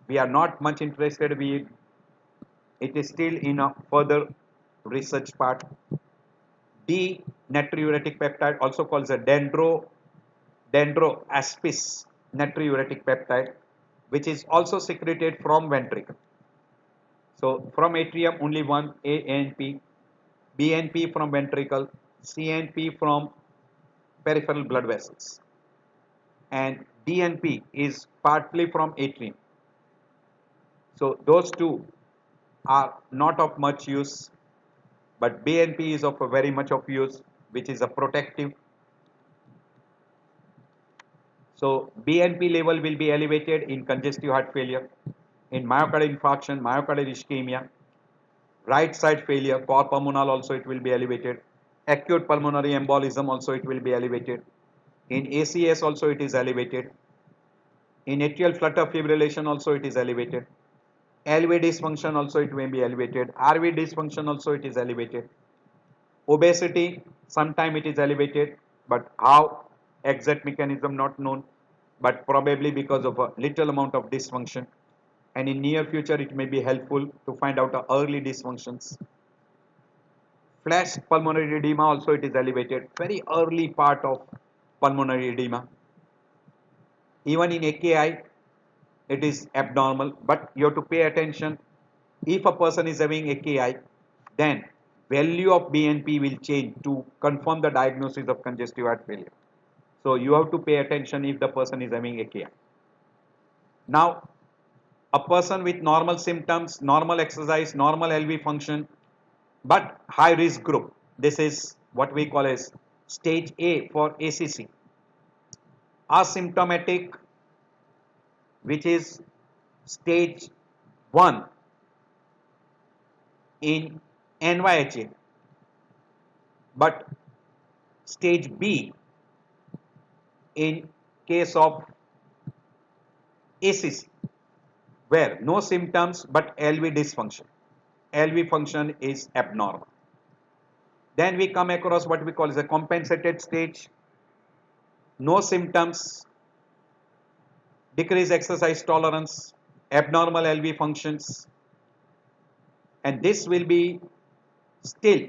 we are not much interested with. It is still in a further research part. D natriuretic peptide, also called the dendroaspis natriuretic peptide, which is also secreted from ventricle. So from atrium only one, ANP, BNP from ventricle, CNP from peripheral blood vessels, and DNP is partly from atrium. So those two are not of much use, but BNP is of a very much of use, which is a protective. So BNP level will be elevated in congestive heart failure, in myocardial infarction, myocardial ischemia, right side failure, cor pulmonale also it will be elevated, acute pulmonary embolism also it will be elevated, in ACS also it is elevated, in atrial flutter fibrillation also it is elevated, LV dysfunction also it may be elevated, RV dysfunction also it is elevated, obesity sometime it is elevated, but how, exact mechanism not known, but probably because of a little amount of dysfunction, and in near future it may be helpful to find out the early dysfunctions. Flash pulmonary edema also it is elevated, very early part of pulmonary edema. Even in AKI it is abnormal, but you have to pay attention. If a person is having AKI, then value of BNP will change to confirm the diagnosis of congestive heart failure. So you have to pay attention if the person is having AKI. Now, a person with normal symptoms, normal exercise, normal LV function, but high risk group, this is what we call as stage A for ACC. Asymptomatic, which is stage 1 in NYHA, but stage B in case of ACC, where no symptoms but LV dysfunction. LV function is abnormal. Then we come across what we call as a compensated stage, no symptoms, decreased exercise tolerance, abnormal LV functions, and this will be still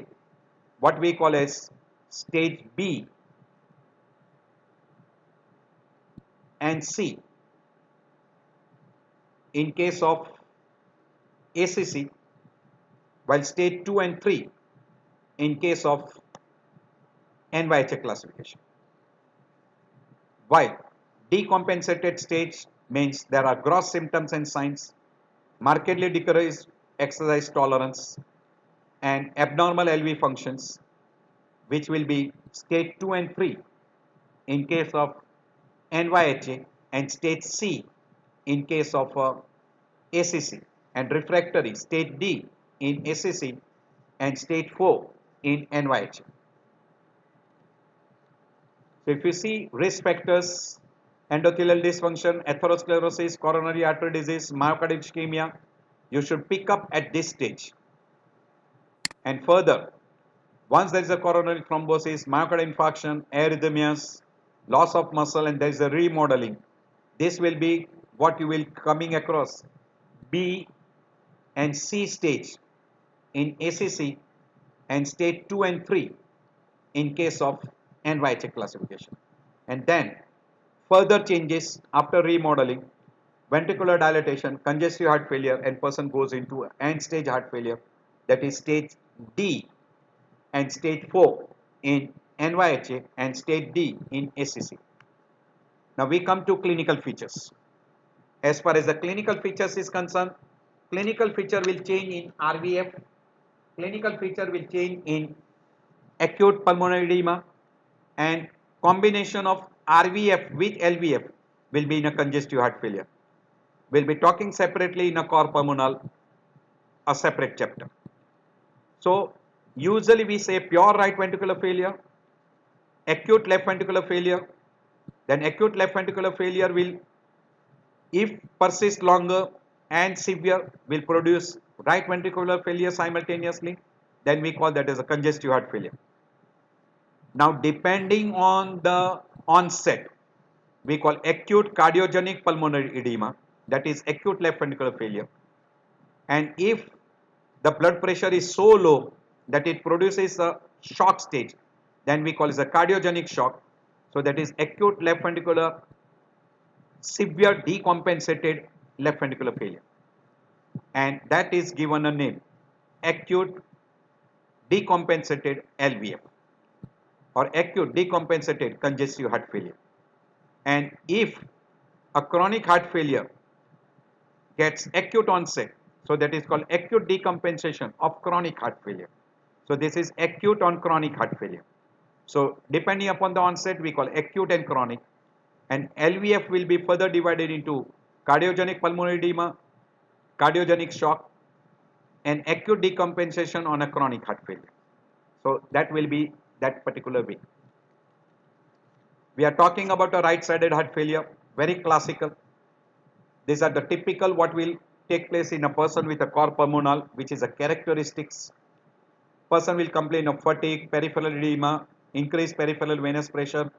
what we call as stage B and C in case of ACC, while stage 2 and 3 in case of NYHA classification. While decompensated stage means there are gross symptoms and signs, markedly decreased exercise tolerance, and abnormal LV functions, which will be stage 2 and 3 in case of NYHA and stage C in case of ACC, and refractory stage D in ACC and stage 4 in NYHA. So if you see risk factors, endothelial dysfunction, atherosclerosis, coronary artery disease, myocardial ischemia, you should pick up at this stage. And further, once there is a coronary thrombosis, myocardial infarction, arrhythmias, loss of muscle, and there is a remodeling, this will be what you will coming across B and C stage in ACC and stage 2 and 3 in case of NYHA classification. And then further changes after remodeling, ventricular dilatation, congestive heart failure, and person goes into end stage heart failure, that is stage D and stage 4 in NYHA and stage D in ACC. Now we come to clinical features. As far as the clinical features is concerned, clinical feature will change in RVF, clinical feature will change in acute pulmonary edema, and combination of RVF with LVF will be in a congestive heart failure. We'll be talking separately in a cor pulmonale, a separate chapter. So usually we say pure right ventricular failure, acute left ventricular failure, then acute left ventricular failure will, if persist longer and severe, will produce right ventricular failure simultaneously, then we call that as a congestive heart failure. Now depending on the onset, we call acute cardiogenic pulmonary edema, that is acute left ventricular failure. And if the blood pressure is so low that it produces a shock stage, then we call it a cardiogenic shock. So that is acute left ventricular severe decompensated left ventricular failure, and that is given a name acute decompensated LVF or acute decompensated congestive heart failure. And if a chronic heart failure gets acute onset, so that is called acute decompensation of chronic heart failure. So this is acute on chronic heart failure. So depending upon the onset, we call acute and chronic, and LVF will be further divided into cardiogenic pulmonary edema, cardiogenic shock, and acute decompensation on a chronic heart failure. So that will be that particular way. We are talking about a right-sided heart failure, very classical. These are the typical what will take place in a person with a cor pulmonale, which is a characteristics. Person will complain of fatigue, peripheral edema, increased peripheral venous pressure,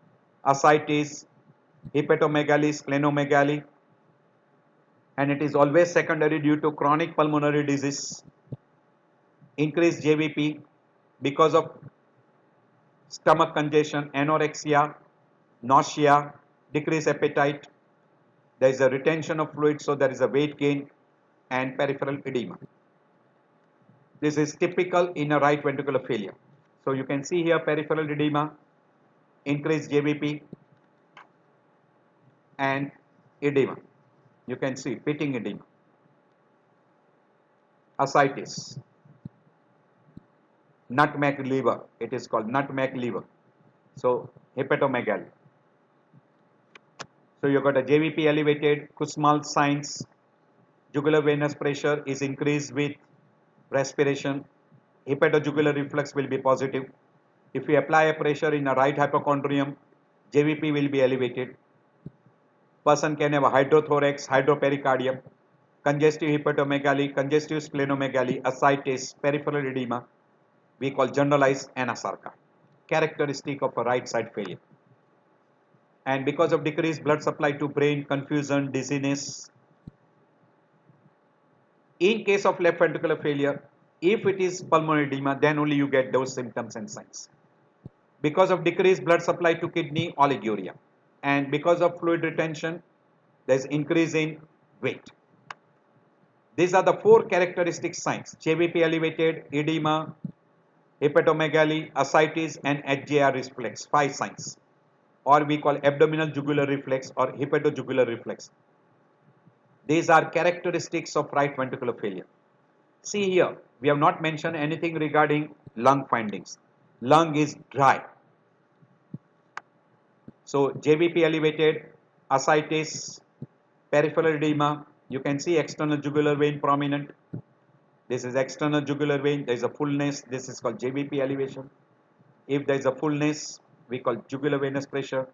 ascites, hepatomegaly, splenomegaly, and it is always secondary due to chronic pulmonary disease, increased JVP because of stomach congestion, anorexia, nausea, decreased appetite, there is a retention of fluid, so there is a weight gain, and peripheral edema. This is typical in a right ventricular failure. So you can see here peripheral edema, increased JVP, and edema. You can see pitting edema, ascites, nutmeg liver, it is called nutmeg liver. So hepatomegaly. So you got a JVP elevated, Kussmaul signs, jugular venous pressure is increased with respiration, hepatojugular reflux will be positive, If we apply a pressure in a right hypochondrium, JVP will be elevated. Person can have a hydrothorax, hydropericardium, congestive hepatomegaly, congestive splenomegaly, ascites, peripheral edema. We call generalized anasarca, characteristic of a right side failure. And because of decreased blood supply to brain, confusion, dizziness. In case of left ventricular failure, if it is pulmonary edema, then only you get those symptoms and signs. Because of decreased blood supply to kidney, oliguria. And because of fluid retention, there is increase in weight. These are the four characteristic signs: JVP elevated, edema, hepatomegaly, ascites, and HJR reflex. 5 signs, or we call abdominal jugular reflex or hepatojugular reflex. These are characteristics of right ventricular failure. See here, we have not mentioned anything regarding lung findings. Lung is dry. So JVP elevated, ascites, peripheral edema. You can see external jugular vein prominent. This is external jugular vein. There is a fullness. This is called JVP elevation. If there is a fullness, we call jugular venous pressure,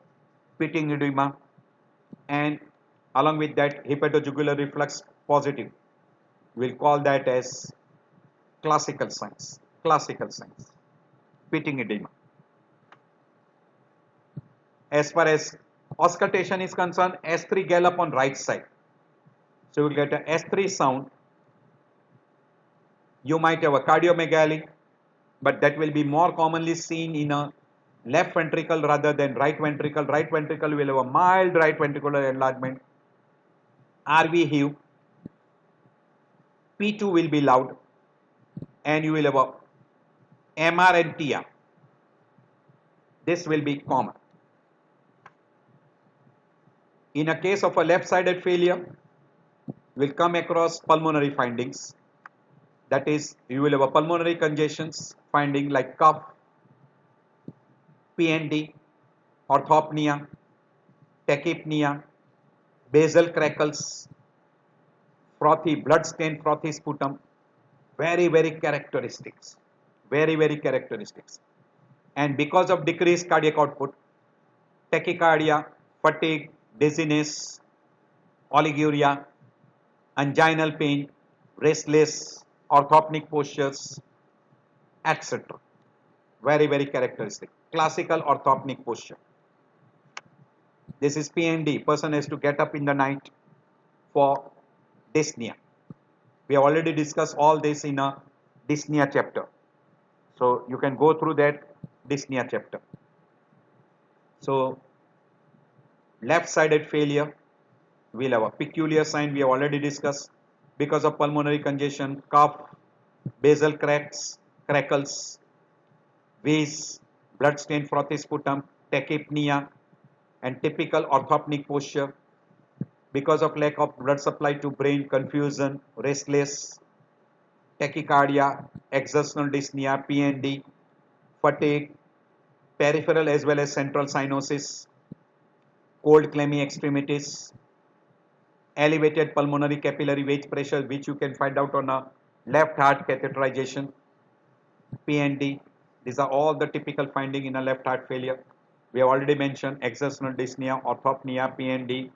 pitting edema, and along with that hepatojugular reflux positive. We'll call that as classical signs. Classical signs. Pitting edema. As far as auscultation is concerned, S3 gallop on right side. So you will get a S3 sound. You might have a cardiomegaly, but that will be more commonly seen in a left ventricle rather than right ventricle. Right ventricle will have a mild right ventricular enlargement. RV heave. P2 will be loud, and you will have a MR and TR. This will be common. In a case of a left-sided failure, we'll come across pulmonary findings. That is, you will have a pulmonary congestions finding like cough, PND, orthopnea, tachypnea, basal crackles, frothy, blood-stained frothy sputum. Very, very characteristics. Very, very characteristics. And because of decreased cardiac output, tachycardia, fatigue, dizziness, oliguria, anginal pain, restless, orthopnic postures, etc. Very, very characteristic. Classical orthopnic posture. This is PND. Person has to get up in the night for dyspnea. We have already discussed all this in a dyspnea chapter. So you can go through that dyspnea chapter. So left-sided failure, we'll have a peculiar sign we have already discussed. Because of pulmonary congestion, cough, basal cracks, crackles, wheeze, blood-stained frothy sputum, tachypnea, and typical orthopnic posture. Because of lack of blood supply to brain, confusion, restless, tachycardia, exertional dyspnea, PND, fatigue, peripheral as well as central cyanosis, cold clammy extremities, elevated pulmonary capillary wedge pressure, which you can find out on a left heart catheterization, PND. These are all the typical finding in a left heart failure. We have already mentioned exertional dyspnea, orthopnea, PND.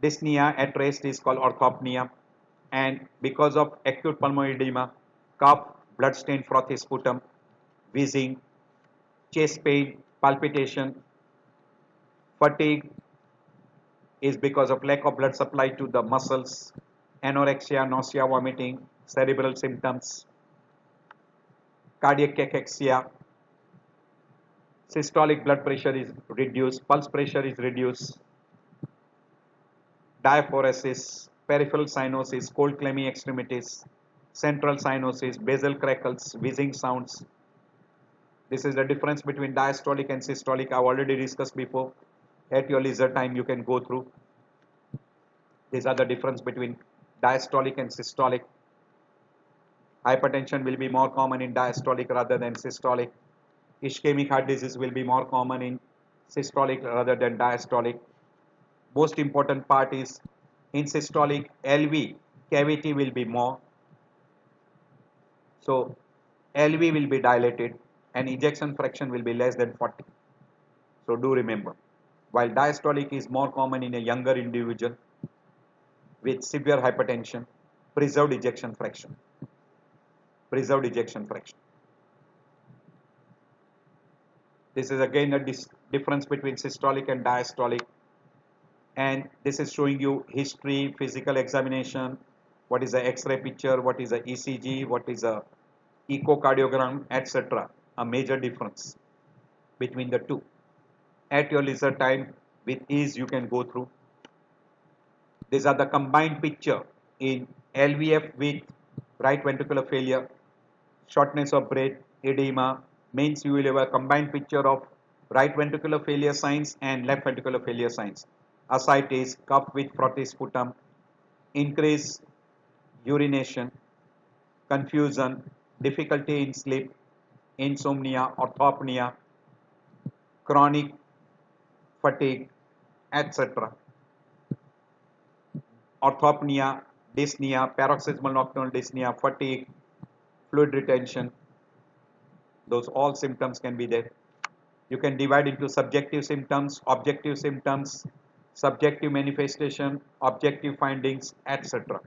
Dyspnea at rest is called orthopnea. And because of acute pulmonary edema, cough, blood-stained frothy sputum, wheezing, chest pain, palpitation, fatigue is because of lack of blood supply to the muscles, anorexia, nausea, vomiting, cerebral symptoms, cardiac cachexia, systolic blood pressure is reduced, pulse pressure is reduced, diaphoresis, peripheral cyanosis, cold clammy extremities, central cyanosis, basal crackles, wheezing sounds. This is the difference between diastolic and systolic. I've already discussed before. At your leisure time, you can go through. These are the difference between diastolic and systolic. Hypertension will be more common in diastolic rather than systolic. Ischemic heart disease will be more common in systolic rather than diastolic. Most important part is in systolic, LV cavity will be more. So LV will be dilated. and ejection fraction will be less than 40. So do remember, while diastolic is more common in a younger individual with severe hypertension, preserved ejection fraction. Preserved ejection fraction. This is again a difference between systolic and diastolic, and this is showing you history, physical examination, what is the X-ray picture, what is the ECG, what is a echocardiogram, etc. A major difference between the two. At your leisure time, with ease you can go through. These are the combined picture in LVF with right ventricular failure, shortness of breath, edema. Means you will have a combined picture of right ventricular failure signs and left ventricular failure signs. Ascites, cough with frottis sputum, increased urination, confusion, difficulty in sleep, insomnia, orthopnea, chronic fatigue, etc. Orthopnea, dyspnea, paroxysmal nocturnal dyspnea, fatigue, fluid retention, those all symptoms can be there. You can divide into subjective symptoms, objective symptoms, subjective manifestation, objective findings, etc.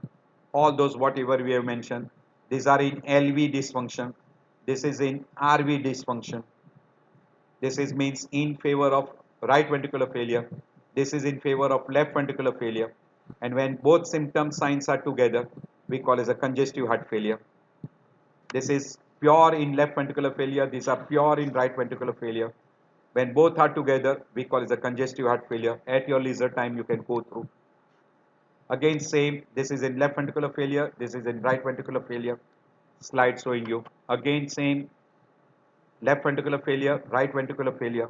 All those whatever we have mentioned, these are in LV dysfunction. This is in RV dysfunction. This is means in favor of right ventricular failure. This is in favor of left ventricular failure. And when both symptom signs are together, we call as a congestive heart failure. This is pure in left ventricular failure. These are pure in right ventricular failure. When both are together, we call it a congestive heart failure. At your leisure time, you can go through. Again, same. This is in left ventricular failure. This is in right ventricular failure. Slide showing you. Again, same. Left ventricular failure, right ventricular failure.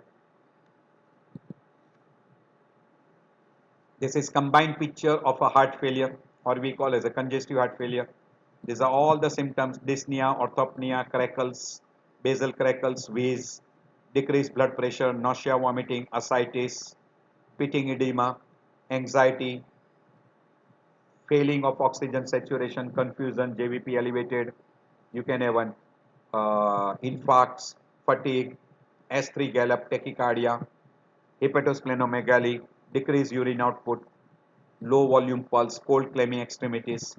This is combined picture of a heart failure, or we call as a congestive heart failure. These are all the symptoms: dyspnea, orthopnea, crackles, basal crackles, wheeze, decreased blood pressure, nausea, vomiting, ascites, pitting edema, anxiety, failing of oxygen saturation, confusion, JVP elevated. You can have an infarcts, fatigue, S3 gallop, tachycardia, hepatosplenomegaly, decreased urine output, low volume pulse, cold clammy extremities,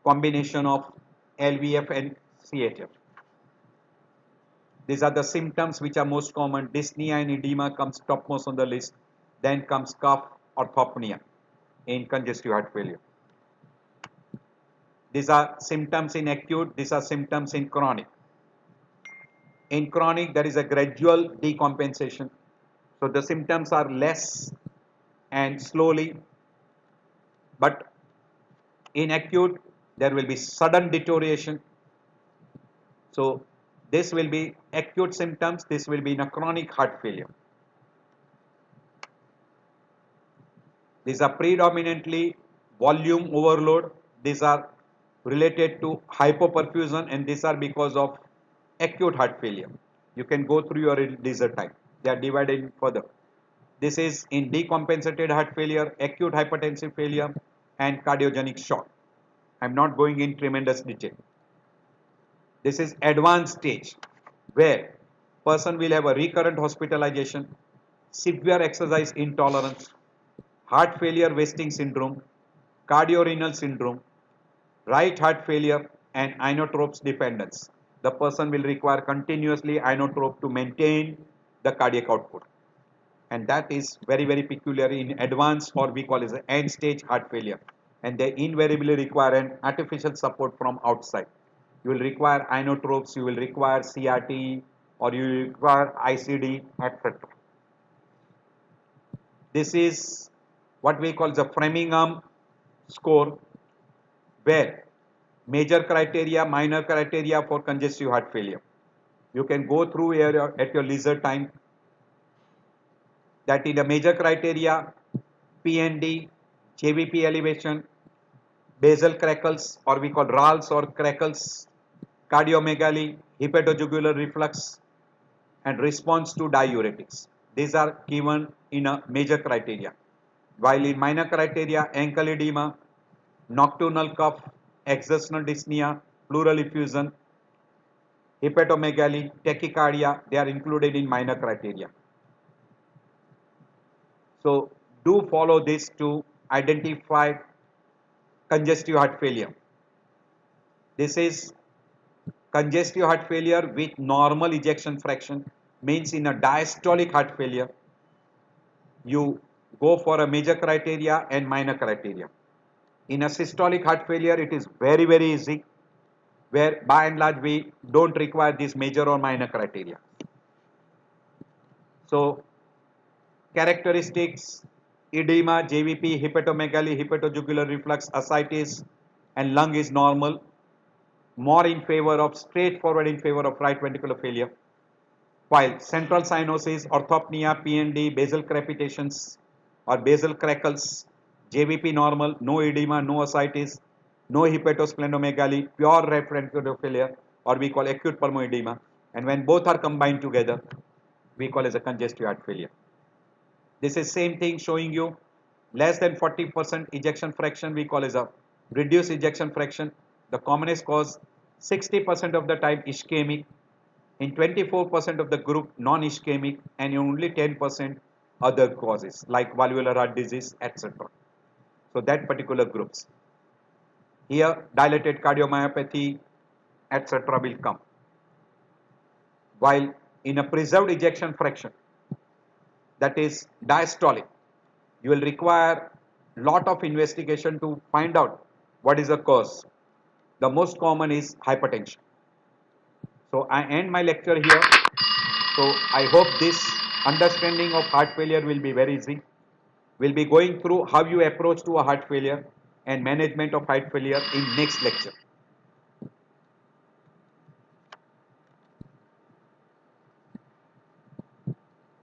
combination of LVF and CHF. These are the symptoms which are most common. Dyspnea and edema comes topmost on the list. Then comes cough, orthopnea in congestive heart failure. These are symptoms in acute, these are symptoms in chronic. In chronic, there is a gradual decompensation. So the symptoms are less and slowly, but in acute, there will be sudden deterioration. So this will be acute symptoms, this will be in a chronic heart failure. These are predominantly volume overload. These are related to hypoperfusion, and these are because of acute heart failure. You can go through your leisure time. They are divided further. This is in decompensated heart failure, acute hypertensive failure, and cardiogenic shock. I am not going in tremendous detail. This is advanced stage where person will have a recurrent hospitalization, severe exercise intolerance, heart failure wasting syndrome, cardiorenal syndrome, right heart failure, and inotropes dependence. The person will require continuously inotrope to maintain the cardiac output. And that is very peculiar in advanced, or we call it the end stage heart failure. And they invariably require an artificial support from outside. You will require inotropes, you will require CRT, or you will require ICD, etc. This is what we call the Framingham score, where major criteria, minor criteria for congestive heart failure. You can go through here at your leisure time. That in the major criteria, PND, JVP elevation, basal crackles, or we call RALS or crackles, cardiomegaly, hepatojugular reflux, and response to diuretics. These are given in a major criteria. While in minor criteria, ankle edema, nocturnal cough, exertional dyspnea, pleural effusion, hepatomegaly, tachycardia, they are included in minor criteria. So do follow this to identify congestive heart failure. This is congestive heart failure with normal ejection fraction, means in a diastolic heart failure, you go for a major criteria and minor criteria. In a systolic heart failure, it is very easy, where by and large we don't require these major or minor criteria. So characteristics: edema, JVP, hepatomegaly, hepatojugular reflux, ascites, and lung is normal, more in favor of straightforward in favor of right ventricular failure. While central cyanosis, orthopnea, PND, basal crepitations or basal crackles, JVP normal, no edema, no ascites, no hepatosplenomegaly, pure right ventricular failure, or we call acute pulmonary, and when both are combined together, we call as a congestive heart failure. This is same thing showing you less than 40% ejection fraction, we call as a reduced ejection fraction. The commonest cause 60% of the time ischemic, in 24% of the group non-ischemic, and in only 10% other causes like valvular heart disease, etc. So that particular groups. Here dilated cardiomyopathy, etc. will come. While in a preserved ejection fraction, that is diastolic, you will require lot of investigation to find out what is the cause. The most common is hypertension. So I end my lecture here. So I hope this understanding of heart failure will be very easy. We'll be going through how you approach to a heart failure and management of heart failure in next lecture.